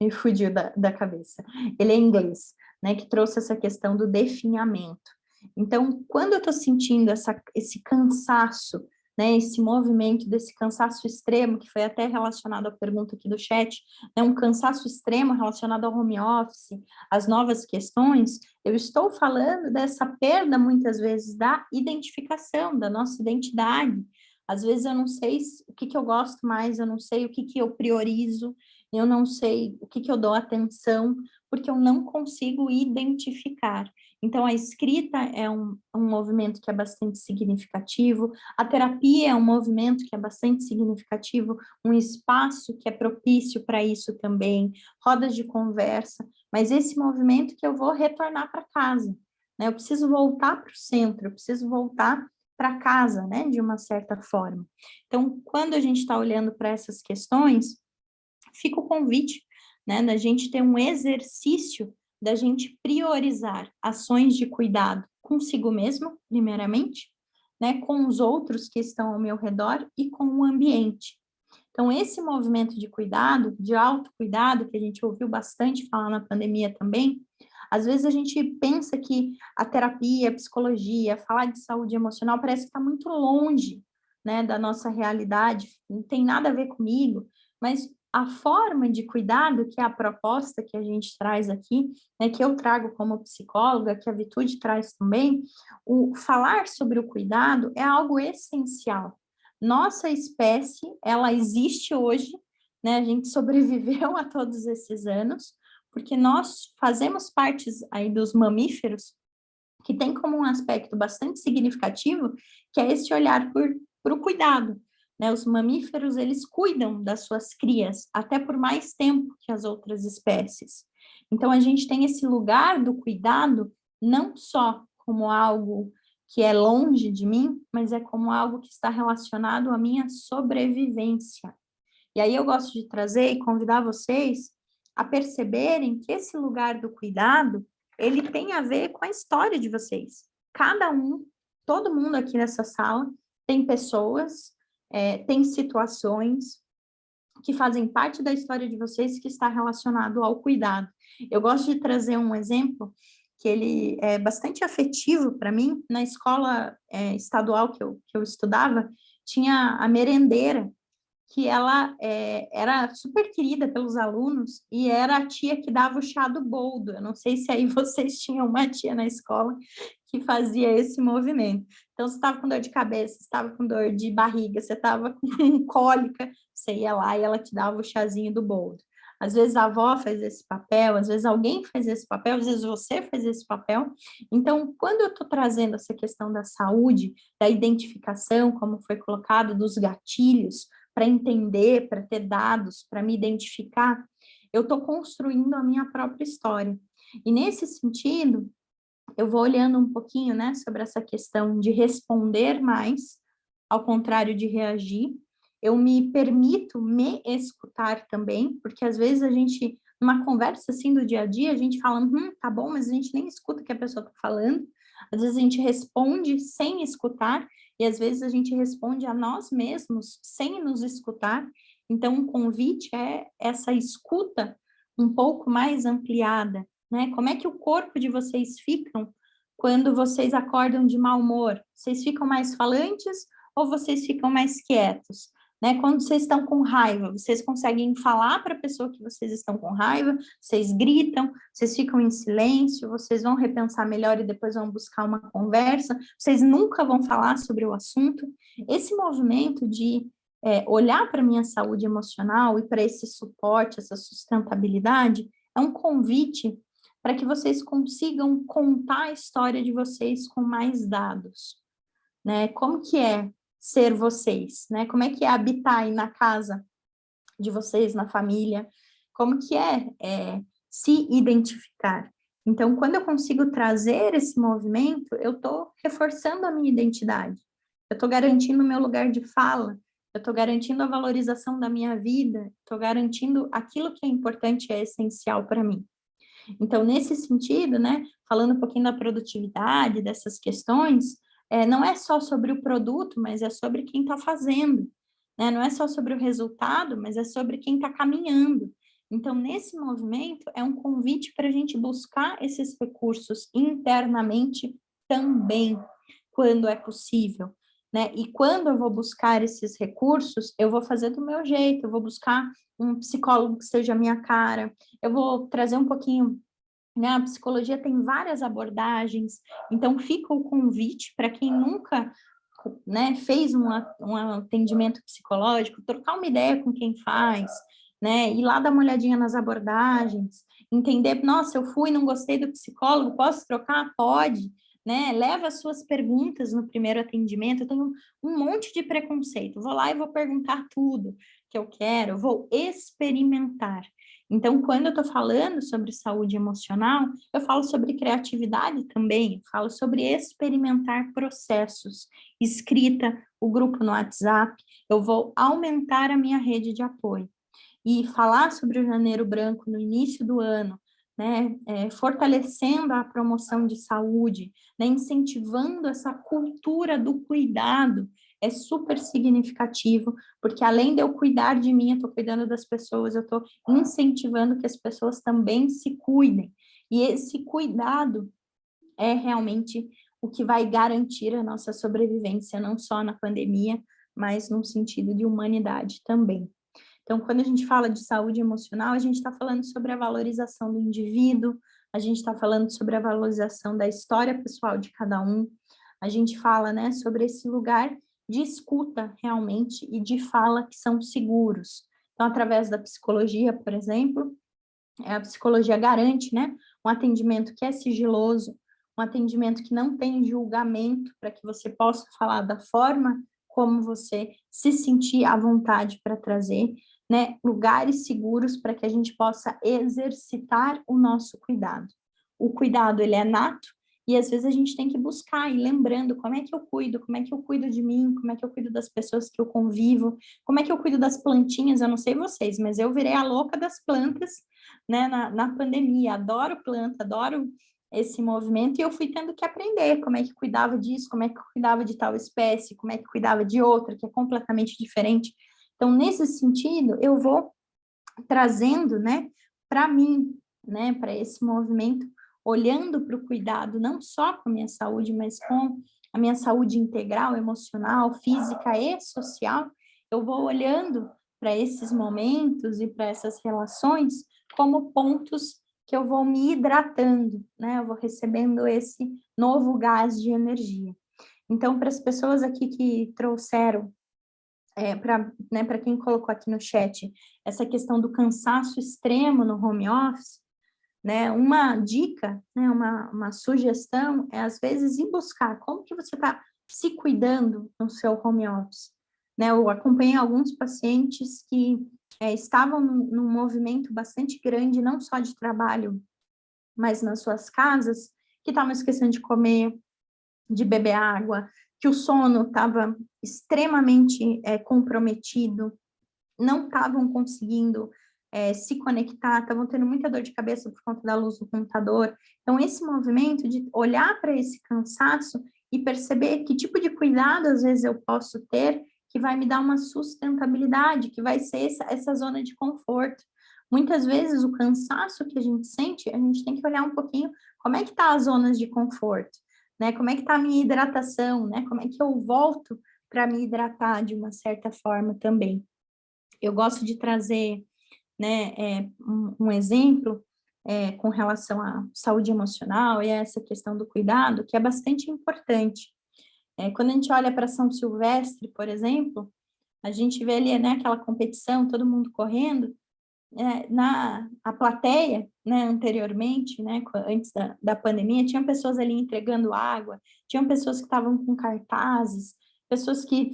Speaker 1: da cabeça. Ele é inglês, né, que trouxe essa questão do definhamento. Então, quando eu estou sentindo esse cansaço, né, esse movimento desse cansaço extremo, que foi até relacionado à pergunta aqui do chat, né, um cansaço extremo relacionado ao home office, às novas questões, eu estou falando dessa perda, muitas vezes, da identificação, da nossa identidade. Às vezes eu não sei o que eu gosto mais, eu não sei o que eu priorizo, eu não sei o que eu dou atenção, porque eu não consigo identificar. Então, a escrita é um movimento que é bastante significativo, a terapia é um movimento que é bastante significativo, um espaço que é propício para isso também, rodas de conversa, mas esse movimento que eu vou retornar para casa, né? Eu preciso voltar para o centro, eu preciso voltar para casa, né? De uma certa forma. Então, quando a gente está olhando para essas questões, fica o convite, né, da gente ter um exercício da gente priorizar ações de cuidado consigo mesmo, primeiramente, né, com os outros que estão ao meu redor e com o ambiente. Então, esse movimento de cuidado, de autocuidado, que a gente ouviu bastante falar na pandemia também, às vezes a gente pensa que a terapia, a psicologia, falar de saúde emocional parece que está muito longe, né, da nossa realidade, não tem nada a ver comigo, mas a forma de cuidado, que é a proposta que a gente traz aqui, né, que eu trago como psicóloga, que a Vitude traz também, o falar sobre o cuidado é algo essencial. Nossa espécie, ela existe hoje, né, a gente sobreviveu a todos esses anos, porque nós fazemos parte aí dos mamíferos, que tem como um aspecto bastante significativo, que é esse olhar por o cuidado. Né, os mamíferos, eles cuidam das suas crias, até por mais tempo que as outras espécies. Então, a gente tem esse lugar do cuidado, não só como algo que é longe de mim, mas é como algo que está relacionado à minha sobrevivência. E aí eu gosto de trazer e convidar vocês a perceberem que esse lugar do cuidado, ele tem a ver com a história de vocês. Cada um, todo mundo aqui nessa sala, tem pessoas, tem situações que fazem parte da história de vocês que está relacionado ao cuidado. Eu gosto de trazer um exemplo que ele é bastante afetivo para mim. Na escola estadual que eu estudava, tinha a merendeira, que ela era super querida pelos alunos e era a tia que dava o chá do boldo. Eu não sei se aí vocês tinham uma tia na escola que fazia esse movimento. Então, você estava com dor de cabeça, você estava com dor de barriga, você estava com cólica, você ia lá e ela te dava o chazinho do boldo. Às vezes a avó faz esse papel, às vezes alguém faz esse papel, às vezes você faz esse papel. Então, quando eu estou trazendo essa questão da saúde, da identificação, como foi colocado, dos gatilhos, para entender, para ter dados, para me identificar, eu estou construindo a minha própria história. E nesse sentido, eu vou olhando um pouquinho, né, sobre essa questão de responder mais, ao contrário de reagir. Eu me permito me escutar também, porque às vezes a gente, numa conversa assim do dia a dia, a gente fala, tá bom, mas a gente nem escuta o que a pessoa está falando. Às vezes a gente responde sem escutar, e às vezes a gente responde a nós mesmos sem nos escutar. Então, um convite é essa escuta um pouco mais ampliada, né? Como é que o corpo de vocês ficam quando vocês acordam de mau humor? Vocês ficam mais falantes ou vocês ficam mais quietos? Né? Quando vocês estão com raiva, vocês conseguem falar para a pessoa que vocês estão com raiva, vocês gritam, vocês ficam em silêncio, vocês vão repensar melhor e depois vão buscar uma conversa, vocês nunca vão falar sobre o assunto. Esse movimento de olhar para a minha saúde emocional e para esse suporte, essa sustentabilidade, é um convite para que vocês consigam contar a história de vocês com mais dados, né? Como que é ser vocês, né? Como é que é habitar aí na casa de vocês, na família? Como que é se identificar? Então, quando eu consigo trazer esse movimento, eu estou reforçando a minha identidade, eu estou garantindo o meu lugar de fala, eu estou garantindo a valorização da minha vida, estou garantindo aquilo que é importante e é essencial para mim. Então, nesse sentido, né, falando um pouquinho da produtividade, dessas questões, não é só sobre o produto, mas é sobre quem está fazendo, né? Não é só sobre o resultado, mas é sobre quem está caminhando. Então, nesse movimento, é um convite para a gente buscar esses recursos internamente também, quando é possível, né? E quando eu vou buscar esses recursos, eu vou fazer do meu jeito, eu vou buscar um psicólogo que seja a minha cara, eu vou trazer um pouquinho, né? A psicologia tem várias abordagens, então fica o convite para quem nunca, né, fez um atendimento psicológico, trocar uma ideia com quem faz, né? Ir lá dar uma olhadinha nas abordagens, entender, nossa, eu fui, não gostei do psicólogo, posso trocar? Pode. Né? Leva as suas perguntas no primeiro atendimento. Eu tenho um monte de preconceito, vou lá e vou perguntar tudo que eu quero, vou experimentar. Então, quando eu estou falando sobre saúde emocional, eu falo sobre criatividade também, eu falo sobre experimentar processos, escrita, o grupo no WhatsApp, eu vou aumentar a minha rede de apoio. E falar sobre o Janeiro Branco no início do ano, né, fortalecendo a promoção de saúde, né, incentivando essa cultura do cuidado, é super significativo, porque além de eu cuidar de mim, eu estou cuidando das pessoas, eu estou incentivando que as pessoas também se cuidem. E esse cuidado é realmente o que vai garantir a nossa sobrevivência, não só na pandemia, mas no sentido de humanidade também. Então, quando a gente fala de saúde emocional, a gente está falando sobre a valorização do indivíduo, a gente está falando sobre a valorização da história pessoal de cada um, a gente fala, né, sobre esse lugar de escuta realmente e de fala que são seguros. Então, através da psicologia, por exemplo, a psicologia garante, né, um atendimento que é sigiloso, um atendimento que não tem julgamento, para que você possa falar da forma como você se sentir à vontade para trazer, né, lugares seguros para que a gente possa exercitar o nosso cuidado. O cuidado, ele é nato, e às vezes a gente tem que buscar, e lembrando como é que eu cuido de mim, como é que eu cuido das pessoas que eu convivo, como é que eu cuido das plantinhas, eu não sei vocês, mas eu virei a louca das plantas, né, na pandemia, adoro planta, adoro esse movimento, e eu fui tendo que aprender como é que cuidava disso, como é que cuidava de tal espécie, como é que cuidava de outra, que é completamente diferente. Então, nesse sentido, eu vou trazendo, né, para mim, né, para esse movimento, olhando para o cuidado, não só com a minha saúde, mas com a minha saúde integral, emocional, física e social, eu vou olhando para esses momentos e para essas relações como pontos que eu vou me hidratando, né? Eu vou recebendo esse novo gás de energia. Então, para as pessoas aqui que trouxeram, para quem colocou aqui no chat, essa questão do cansaço extremo no home office, né? Uma dica, né? Uma sugestão é, às vezes, ir buscar como que você está se cuidando no seu home office. Né? Eu acompanhei alguns pacientes que estavam num movimento bastante grande, não só de trabalho, mas nas suas casas, que estavam esquecendo de comer, de beber água, que o sono estava extremamente comprometido, não estavam conseguindo se conectar, estavam tendo muita dor de cabeça por conta da luz do computador. Então, esse movimento de olhar para esse cansaço e perceber que tipo de cuidado, às vezes, eu posso ter, que vai me dar uma sustentabilidade, que vai ser essa zona de conforto. Muitas vezes, o cansaço que a gente tem que olhar um pouquinho como é que tá as zonas de conforto, né? Como é que tá a minha hidratação, né? Como é que eu volto para me hidratar de uma certa forma também. Eu gosto de trazer, né, um exemplo com relação à saúde emocional e a essa questão do cuidado, que é bastante importante. Quando a gente olha para São Silvestre, por exemplo, a gente vê ali, né, aquela competição, todo mundo correndo, a plateia, né, anteriormente, né, antes da pandemia, tinham pessoas ali entregando água, tinham pessoas que estavam com cartazes, pessoas que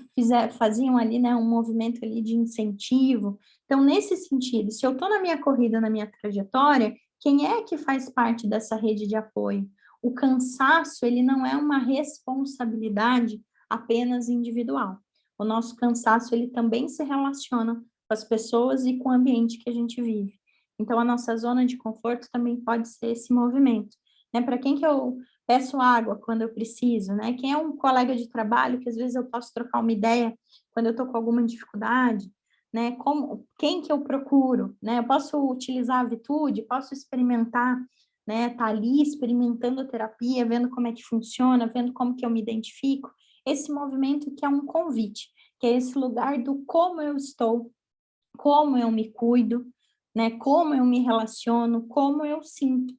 Speaker 1: faziam ali, né, um movimento ali de incentivo. Então, nesse sentido, se eu estou na minha corrida, na minha trajetória, quem é que faz parte dessa rede de apoio? O cansaço, ele não é uma responsabilidade apenas individual. O nosso cansaço, ele também se relaciona com as pessoas e com o ambiente que a gente vive. Então, a nossa zona de conforto também pode ser esse movimento, né? Para quem que eu peço água quando eu preciso, né? Quem é um colega de trabalho que às vezes eu posso trocar uma ideia quando eu estou com alguma dificuldade, né? Quem que eu procuro, né? Eu posso utilizar a Vitude, posso experimentar, né? Tá ali experimentando a terapia, vendo como é que funciona, vendo como que eu me identifico. Esse movimento que é um convite, que é esse lugar do como eu estou, como eu me cuido, né? Como eu me relaciono, como eu sinto.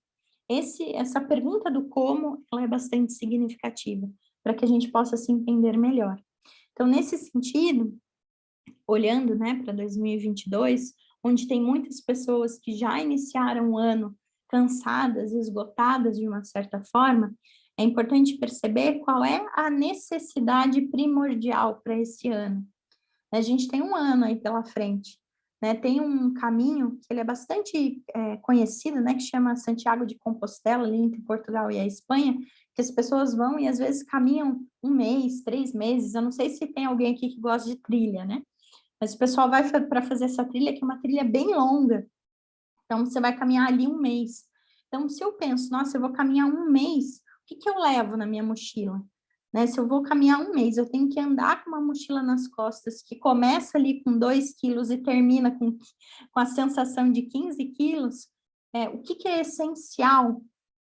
Speaker 1: Essa pergunta do como, ela é bastante significativa, para que a gente possa se entender melhor. Então, nesse sentido, olhando, né, para 2022, onde tem muitas pessoas que já iniciaram o ano cansadas, esgotadas de uma certa forma, é importante perceber qual é a necessidade primordial para esse ano. A gente tem um ano aí pela frente, né? Tem um caminho que ele é bastante conhecido, né? Que chama Santiago de Compostela, ali entre Portugal e a Espanha, que as pessoas vão e às vezes caminham 1 mês, 3 meses. Eu não sei se tem alguém aqui que gosta de trilha, né? Mas o pessoal vai para fazer essa trilha, que é uma trilha bem longa. Então, você vai caminhar ali 1 mês. Então, se eu penso, nossa, eu vou caminhar 1 mês, o que eu levo na minha mochila? Né? Se eu vou caminhar 1 mês, eu tenho que andar com uma mochila nas costas, que começa ali com 2 quilos e termina com a sensação de 15 quilos. O que é essencial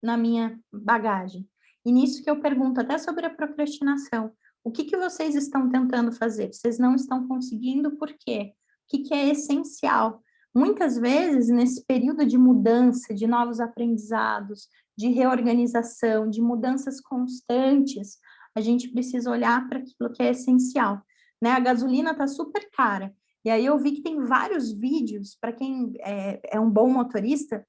Speaker 1: na minha bagagem? E nisso que eu pergunto, até sobre a procrastinação. O que vocês estão tentando fazer? Vocês não estão conseguindo, por quê? O que é essencial? Muitas vezes, nesse período de mudança, de novos aprendizados, de reorganização, de mudanças constantes, a gente precisa olhar para aquilo que é essencial, né? A gasolina está super cara, e aí eu vi que tem vários vídeos, para quem é um bom motorista,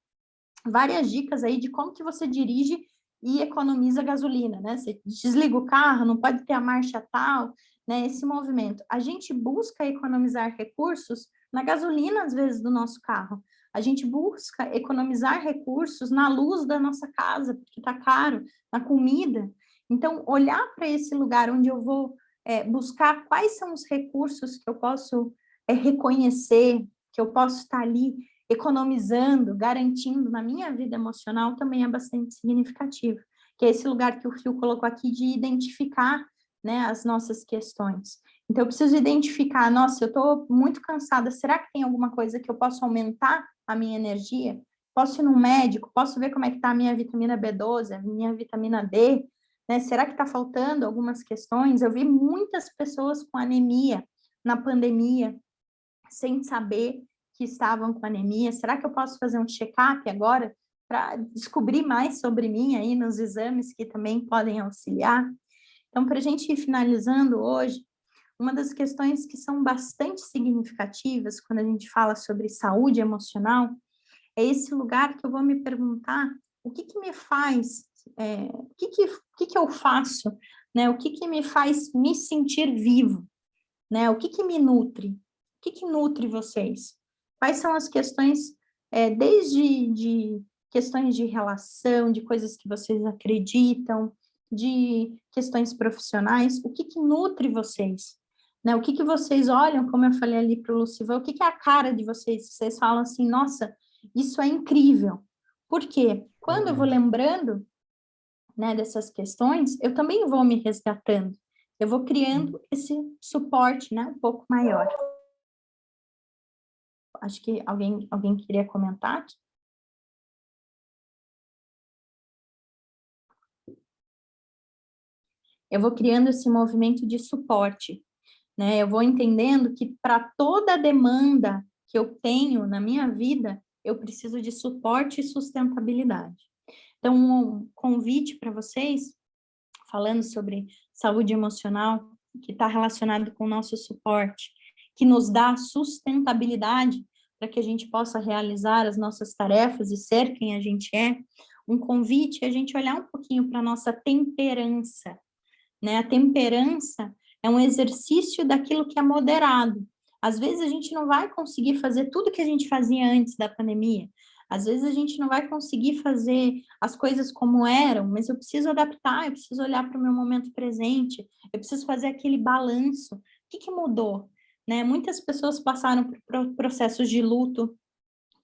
Speaker 1: várias dicas aí de como que você dirige e economiza gasolina, né? Você desliga o carro, não pode ter a marcha tal, né? Esse movimento. A gente busca economizar recursos na gasolina, às vezes, do nosso carro. A gente busca economizar recursos na luz da nossa casa, porque está caro, na comida. Então, olhar para esse lugar onde eu vou buscar quais são os recursos que eu posso reconhecer, que eu posso estar ali economizando, garantindo na minha vida emocional, também é bastante significativo, que é esse lugar que o Fio colocou aqui de identificar, né, as nossas questões. Então, eu preciso identificar, nossa, eu estou muito cansada, será que tem alguma coisa que eu posso aumentar a minha energia? Posso ir num médico? Posso ver como é que está a minha vitamina B12, a minha vitamina D? Né? Será que está faltando algumas questões? Eu vi muitas pessoas com anemia na pandemia, sem saber que estavam com anemia. Será que eu posso fazer um check-up agora para descobrir mais sobre mim aí nos exames que também podem auxiliar? Então, para a gente ir finalizando hoje, uma das questões que são bastante significativas quando a gente fala sobre saúde emocional é esse lugar que eu vou me perguntar o que me faz, o que eu faço, né? O que me faz me sentir vivo, né? O que me nutre? O que nutre vocês? Quais são as questões, desde de questões de relação, de coisas que vocês acreditam, de questões profissionais, o que nutre vocês? Né? O que vocês olham, como eu falei ali para o Lucivan, o que é a cara de vocês? Vocês falam assim, nossa, isso é incrível. Por quê? Quando eu vou lembrando, né, dessas questões, eu também vou me resgatando. Eu vou criando esse suporte, né, um pouco maior. Acho que alguém queria comentar. Eu vou criando esse movimento de suporte, né? Eu vou entendendo que para toda demanda que eu tenho na minha vida, eu preciso de suporte e sustentabilidade. Então, um convite para vocês, falando sobre saúde emocional, que está relacionado com o nosso suporte, que nos dá sustentabilidade para que a gente possa realizar as nossas tarefas e ser quem a gente é. Um convite é a gente olhar um pouquinho para a nossa temperança, né? A temperança é um exercício daquilo que é moderado. Às vezes a gente não vai conseguir fazer tudo que a gente fazia antes da pandemia. Às vezes a gente não vai conseguir fazer as coisas como eram, mas eu preciso adaptar, eu preciso olhar para o meu momento presente, eu preciso fazer aquele balanço. O que mudou? Né? Muitas pessoas passaram por processos de luto,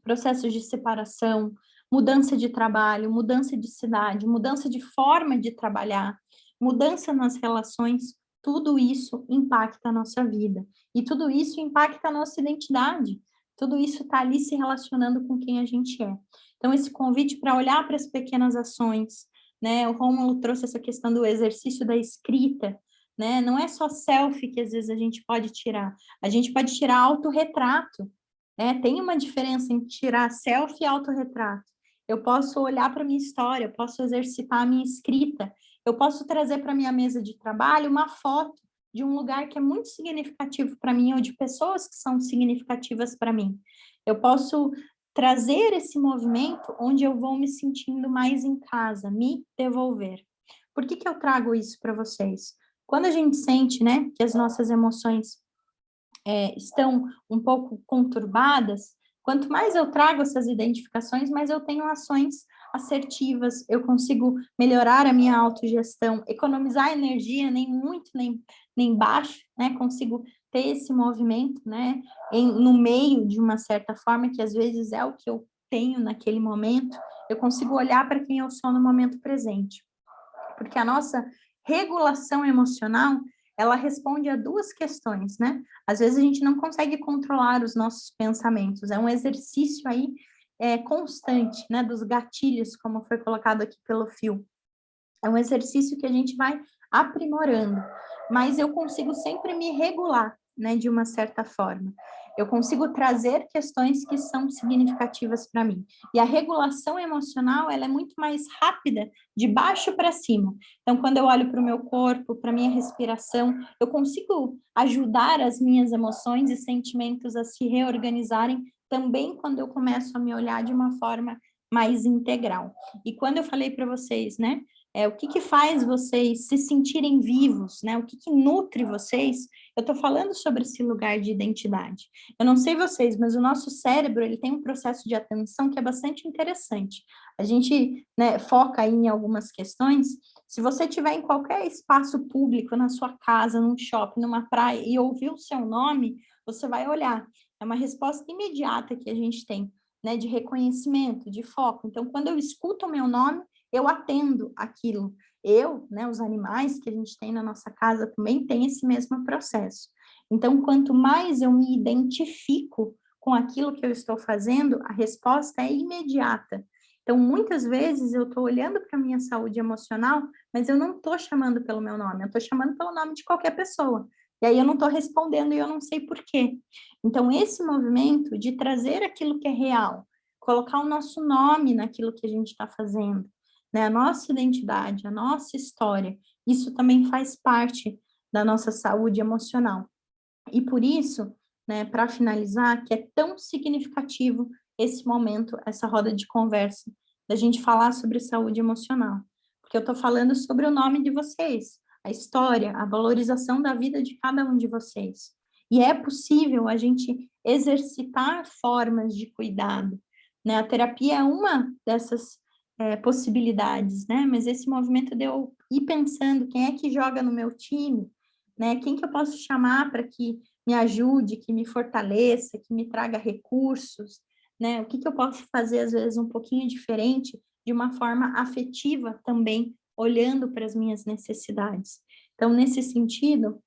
Speaker 1: processos de separação, mudança de trabalho, mudança de cidade, mudança de forma de trabalhar, mudança nas relações, tudo isso impacta a nossa vida. E tudo isso impacta a nossa identidade. Tudo isso está ali se relacionando com quem a gente é. Então, esse convite para olhar para as pequenas ações, né? O Rômulo trouxe essa questão do exercício da escrita, né? Não é só selfie que às vezes a gente pode tirar autorretrato, né? Tem uma diferença em tirar selfie e autorretrato. Eu posso olhar para a minha história, eu posso exercitar a minha escrita, eu posso trazer para a minha mesa de trabalho uma foto de um lugar que é muito significativo para mim, ou de pessoas que são significativas para mim. Eu posso trazer esse movimento onde eu vou me sentindo mais em casa, me devolver. Por que eu trago isso para vocês? Quando a gente sente, né, que as nossas emoções estão um pouco conturbadas, quanto mais eu trago essas identificações, mais eu tenho ações assertivas, eu consigo melhorar a minha autogestão, economizar energia, nem muito, nem baixo, né? Consigo ter esse movimento, né? No meio de uma certa forma, que às vezes é o que eu tenho naquele momento, eu consigo olhar para quem eu sou no momento presente. Porque a nossa regulação emocional, ela responde a duas questões, né? Às vezes a gente não consegue controlar os nossos pensamentos, é um exercício aí constante, né? Dos gatilhos, como foi colocado aqui pelo Phil. É um exercício que a gente vai aprimorando, mas eu consigo sempre me regular, né? De uma certa forma. Eu consigo trazer questões que são significativas para mim. E a regulação emocional, ela é muito mais rápida, de baixo para cima. Então, quando eu olho para o meu corpo, para a minha respiração, eu consigo ajudar as minhas emoções e sentimentos a se reorganizarem também quando eu começo a me olhar de uma forma mais integral. E quando eu falei para vocês, né, o que faz vocês se sentirem vivos, né, o que nutre vocês, eu estou falando sobre esse lugar de identidade. Eu não sei vocês, mas o nosso cérebro, ele tem um processo de atenção que é bastante interessante. A gente, né, foca aí em algumas questões. Se você estiver em qualquer espaço público, na sua casa, num shopping, numa praia, e ouvir o seu nome, você vai olhar. É uma resposta imediata que a gente tem, né, de reconhecimento, de foco. Então, quando eu escuto o meu nome, eu atendo aquilo. Eu, né, os animais que a gente tem na nossa casa também tem esse mesmo processo. Então, quanto mais eu me identifico com aquilo que eu estou fazendo, a resposta é imediata. Então, muitas vezes eu estou olhando para a minha saúde emocional, mas eu não estou chamando pelo meu nome, eu estou chamando pelo nome de qualquer pessoa. E aí eu não estou respondendo e eu não sei por quê. Então, esse movimento de trazer aquilo que é real, colocar o nosso nome naquilo que a gente está fazendo, né? A nossa identidade, a nossa história, isso também faz parte da nossa saúde emocional. E por isso, né, para finalizar, que é tão significativo esse momento, essa roda de conversa, da gente falar sobre saúde emocional. Porque eu estou falando sobre o nome de vocês, a história, a valorização da vida de cada um de vocês. E é possível a gente exercitar formas de cuidado, né? A terapia é uma dessas possibilidades, né? Mas esse movimento de eu ir pensando quem é que joga no meu time, né? Quem que eu posso chamar para que me ajude, que me fortaleça, que me traga recursos, né? O que que eu posso fazer, às vezes, um pouquinho diferente, de uma forma afetiva também, olhando para as minhas necessidades. Então, nesse sentido,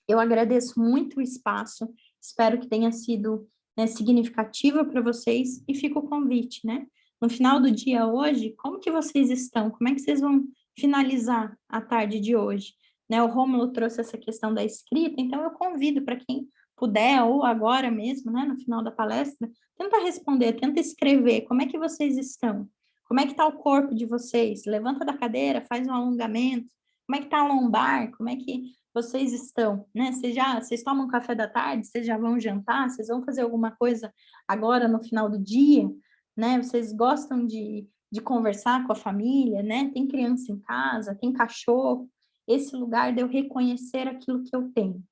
Speaker 1: eu agradeço muito o espaço, espero que tenha sido, né, significativo para vocês, e fica o convite, né? No final do dia hoje, como que vocês estão? Como é que vocês vão finalizar a tarde de hoje? Né, o Rômulo trouxe essa questão da escrita, então eu convido para quem puder, ou agora mesmo, né, no final da palestra, tenta responder, tenta escrever, como é que vocês estão? Como é que está o corpo de vocês? Levanta da cadeira, faz um alongamento, como é que está a lombar? Como é que vocês estão, né? Vocês tomam café da tarde, vocês já vão jantar, vocês vão fazer alguma coisa agora no final do dia, né? Vocês gostam de conversar com a família, né? Tem criança em casa, tem cachorro. Esse lugar de eu reconhecer aquilo que eu tenho.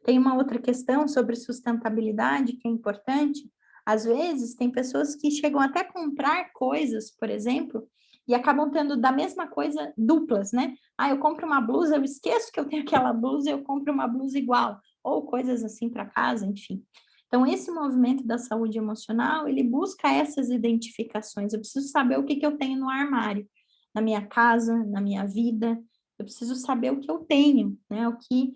Speaker 1: Tem uma outra questão sobre sustentabilidade que é importante. Às vezes, tem pessoas que chegam até a comprar coisas, por exemplo, e acabam tendo da mesma coisa duplas, né? Ah, eu compro uma blusa, eu esqueço que eu tenho aquela blusa e eu compro uma blusa igual, ou coisas assim para casa, enfim. Então, esse movimento da saúde emocional, ele busca essas identificações. Eu preciso saber o que que eu tenho no armário, na minha casa, na minha vida. Eu preciso saber o que eu tenho, né? O que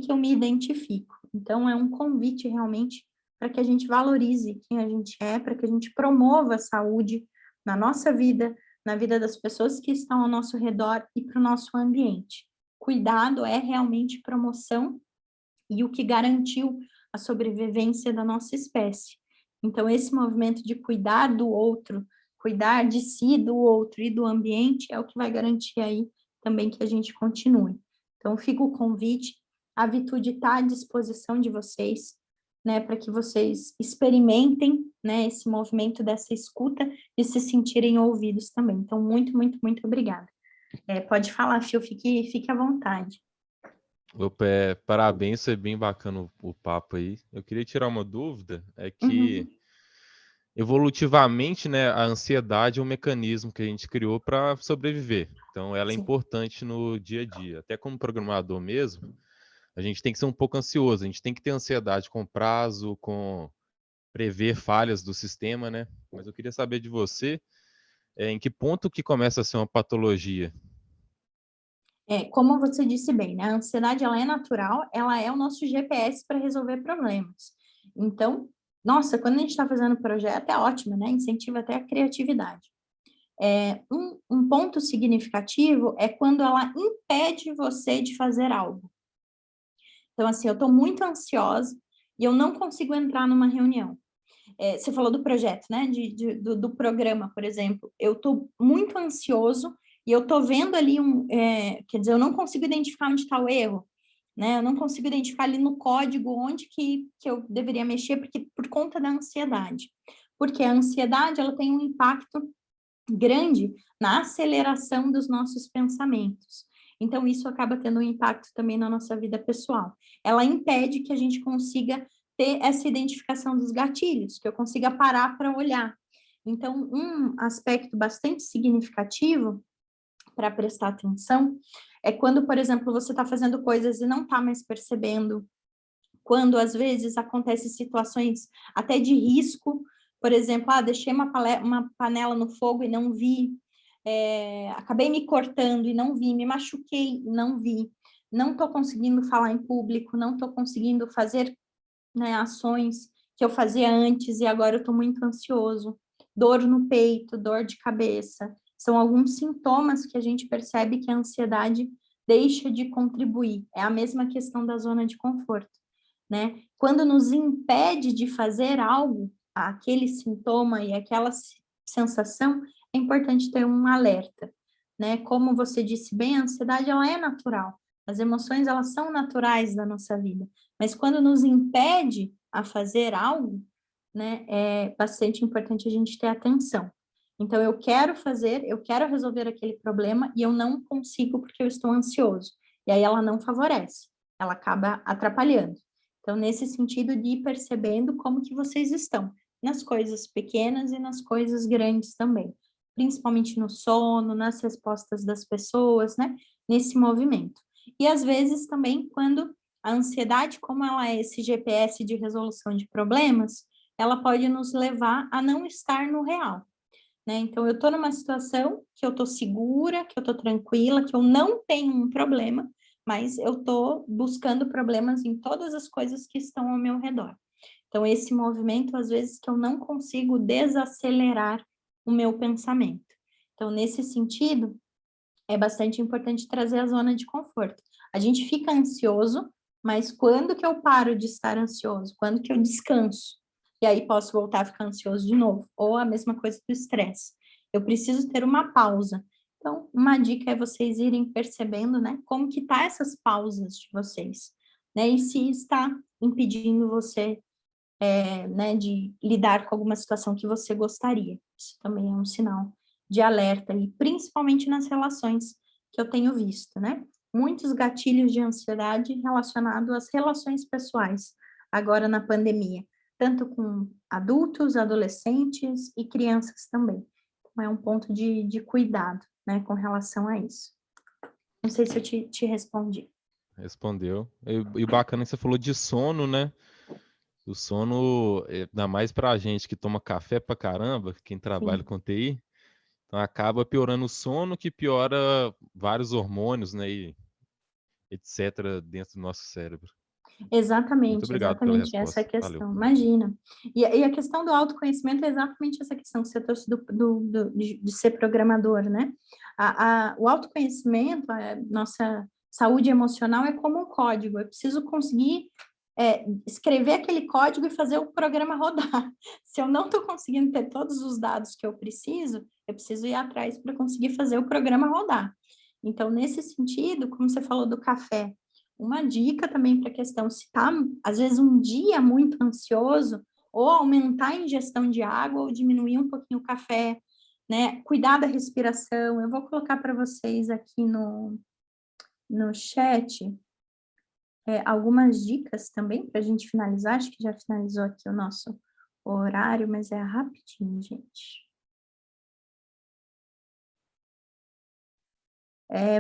Speaker 1: eu me identifico. Então, é um convite realmente para que a gente valorize quem a gente é, para que a gente promova a saúde na nossa vida, na vida das pessoas que estão ao nosso redor e para o nosso ambiente. Cuidado é realmente promoção e o que garantiu a sobrevivência da nossa espécie. Então, esse movimento de cuidar do outro, cuidar de si, do outro e do ambiente é o que vai garantir aí também que a gente continue. Então, fica o convite, a Vitude está à disposição de vocês, né, para que vocês experimentem, né, esse movimento dessa escuta e se sentirem ouvidos também. Então, muito, muito, muito obrigada. Pode falar, Fio, fique à vontade.
Speaker 4: Opa, parabéns, foi bem bacana o papo aí. Eu queria tirar uma dúvida, é que evolutivamente, né, a ansiedade é um mecanismo que a gente criou para sobreviver. Então, ela é importante no dia a dia. Até como programador mesmo, a gente tem que ser um pouco ansioso, a gente tem que ter ansiedade com prazo, com prever falhas do sistema, né? Mas eu queria saber de você, em que ponto que começa a ser uma patologia?
Speaker 1: Como você disse bem, né? A ansiedade, ela é natural, ela é o nosso GPS para resolver problemas. Então, nossa, quando a gente está fazendo projeto, é ótimo, né? Incentiva até a criatividade. Um ponto significativo é quando ela impede você de fazer algo. Então, assim, eu estou muito ansiosa e eu não consigo entrar numa reunião. Você falou do projeto, né? Do programa, por exemplo. Eu estou muito ansioso e eu estou vendo ali quer dizer, eu não consigo identificar onde está o erro, né? Eu não consigo identificar ali no código onde que eu deveria mexer, porque por conta da ansiedade. Porque a ansiedade, ela tem um impacto grande na aceleração dos nossos pensamentos. Então, isso acaba tendo um impacto também na nossa vida pessoal. Ela impede que a gente consiga ter essa identificação dos gatilhos, que eu consiga parar para olhar. Então, um aspecto bastante significativo para prestar atenção é quando, por exemplo, você está fazendo coisas e não está mais percebendo, quando, às vezes, acontecem situações até de risco, por exemplo, deixei uma panela no fogo e não vi, acabei me cortando e não vi, me machuquei e não vi, não estou conseguindo falar em público, não estou conseguindo fazer, né, ações que eu fazia antes e agora eu estou muito ansioso. Dor no peito, dor de cabeça. São alguns sintomas que a gente percebe que a ansiedade deixa de contribuir. É a mesma questão da zona de conforto, né? Quando nos impede de fazer algo, aquele sintoma e aquela sensação, é importante ter um alerta, né? Como você disse bem, a ansiedade, ela é natural. As emoções, elas são naturais da nossa vida. Mas quando nos impede a fazer algo, né, é bastante importante a gente ter atenção. Então, eu quero resolver aquele problema e eu não consigo porque eu estou ansioso. E aí ela não favorece, ela acaba atrapalhando. Então, nesse sentido de ir percebendo como que vocês estão, nas coisas pequenas e nas coisas grandes também, principalmente no sono, nas respostas das pessoas, né, nesse movimento. E às vezes também quando a ansiedade, como ela é esse GPS de resolução de problemas, ela pode nos levar a não estar no real, né? Então, eu estou numa situação que eu estou segura, que eu estou tranquila, que eu não tenho um problema, mas eu estou buscando problemas em todas as coisas que estão ao meu redor. Então, esse movimento, às vezes, que eu não consigo desacelerar o meu pensamento. Então, nesse sentido, é bastante importante trazer a zona de conforto. A gente fica ansioso, mas quando que eu paro de estar ansioso? Quando que eu descanso? E aí posso voltar a ficar ansioso de novo. Ou a mesma coisa do estresse. Eu preciso ter uma pausa. Então, uma dica é vocês irem percebendo, né, como que tá essas pausas de vocês, né, e se está impedindo você, né, de lidar com alguma situação que você gostaria. Isso também é um sinal de alerta, e principalmente nas relações que eu tenho visto, né? Muitos gatilhos de ansiedade relacionados às relações pessoais, agora na pandemia, tanto com adultos, adolescentes e crianças também. Então, é um ponto de cuidado, né, com relação a isso. Não sei se eu te respondi.
Speaker 4: Respondeu. E bacana que você falou de sono, né? O sono, ainda mais pra gente que toma café pra caramba, quem trabalha
Speaker 1: Sim.
Speaker 4: com TI, então acaba piorando o sono, que piora vários hormônios, né, e etc. dentro do nosso cérebro. Muito obrigado pela
Speaker 1: Exatamente essa é a
Speaker 4: resposta. Valeu.
Speaker 1: questão, imagina. E a questão do autoconhecimento é exatamente essa questão que você trouxe de ser programador, né? O autoconhecimento, a nossa saúde emocional é como um código, eu preciso conseguir escrever aquele código e fazer o programa rodar. Se eu não estou conseguindo ter todos os dados que eu preciso ir atrás para conseguir fazer o programa rodar. Então, nesse sentido, como você falou do café, uma dica também para a questão, se está, às vezes, um dia muito ansioso, ou aumentar a ingestão de água, ou diminuir um pouquinho o café, né? Cuidar da respiração. Eu vou colocar para vocês aqui no chat algumas dicas também, para a gente finalizar. Acho que já finalizou aqui o nosso horário, mas é rapidinho, gente.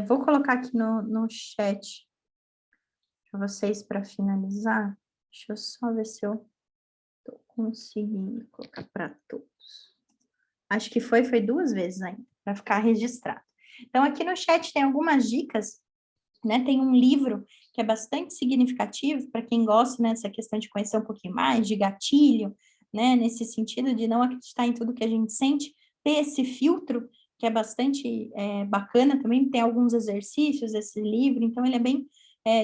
Speaker 1: Vou colocar aqui no chat para vocês para finalizar. Deixa eu só ver se eu estou conseguindo colocar para todos. Acho que foi 2 vezes ainda, para ficar registrado. Então, aqui no chat tem algumas dicas, né? Tem um livro que é bastante significativo para quem gosta, né, dessa questão de conhecer um pouquinho mais, de gatilho, né? Nesse sentido de não acreditar em tudo que a gente sente, ter esse filtro, que é bastante bacana também, tem alguns exercícios esse livro, então ele é bem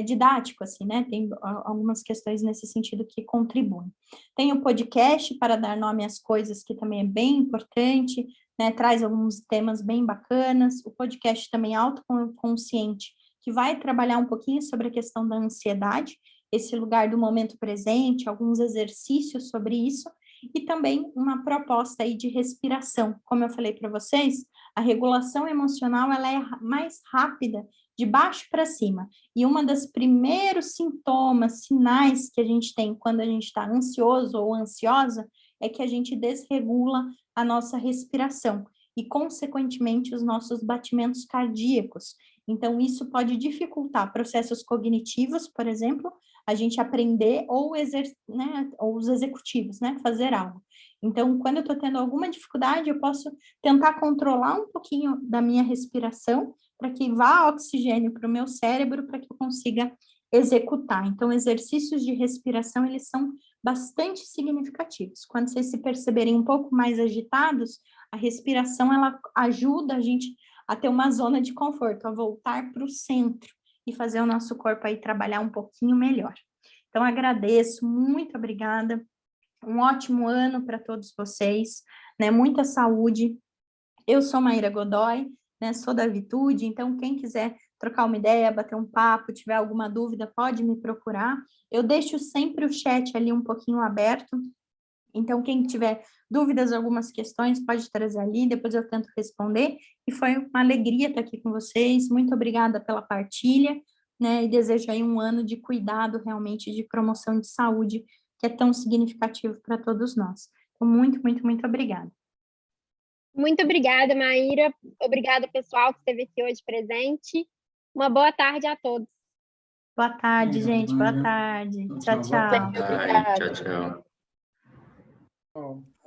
Speaker 1: didático, assim, né? Tem algumas questões nesse sentido que contribuem. Tem o podcast para dar nome às coisas, que também é bem importante, né? Traz alguns temas bem bacanas. O podcast também autoconsciente, que vai trabalhar um pouquinho sobre a questão da ansiedade, esse lugar do momento presente, alguns exercícios sobre isso, e também uma proposta aí de respiração. Como eu falei para vocês, a regulação emocional, ela é mais rápida de baixo para cima. E uma das primeiros sintomas, sinais que a gente tem quando a gente está ansioso ou ansiosa, é que a gente desregula a nossa respiração e, consequentemente, os nossos batimentos cardíacos. Então, isso pode dificultar processos cognitivos, por exemplo, a gente aprender ou os executivos, né, fazer algo. Então, quando eu estou tendo alguma dificuldade, eu posso tentar controlar um pouquinho da minha respiração para que vá oxigênio para o meu cérebro, para que eu consiga executar. Então, exercícios de respiração, eles são bastante significativos. Quando vocês se perceberem um pouco mais agitados, a respiração, ela ajuda a gente a ter uma zona de conforto, a voltar para o centro e fazer o nosso corpo aí trabalhar um pouquinho melhor. Então, agradeço, muito obrigada, um ótimo ano para todos vocês, né? Muita saúde. Eu sou Maíra Godoy, né? Sou da Vitude, então quem quiser trocar uma ideia, bater um papo, tiver alguma dúvida, pode me procurar. Eu deixo sempre o chat ali um pouquinho aberto, então quem tiver dúvidas, algumas questões, pode trazer ali, depois eu tento responder. E foi uma alegria estar aqui com vocês, muito obrigada pela partilha, né? E desejo aí um ano de cuidado realmente, de promoção de saúde, que é tão significativo para todos nós. Então, muito, muito, muito obrigada.
Speaker 2: Muito obrigada, Maíra. Obrigada, pessoal, que esteve aqui hoje presente. Uma boa tarde a todos.
Speaker 1: Boa tarde,
Speaker 3: Obrigado,
Speaker 1: gente. Boa
Speaker 3: Maíra.
Speaker 1: tarde.
Speaker 3: Tchau,
Speaker 1: Tchau,
Speaker 3: tchau.
Speaker 1: tchau.
Speaker 6: Ai, tchau, tchau.
Speaker 3: Tchau.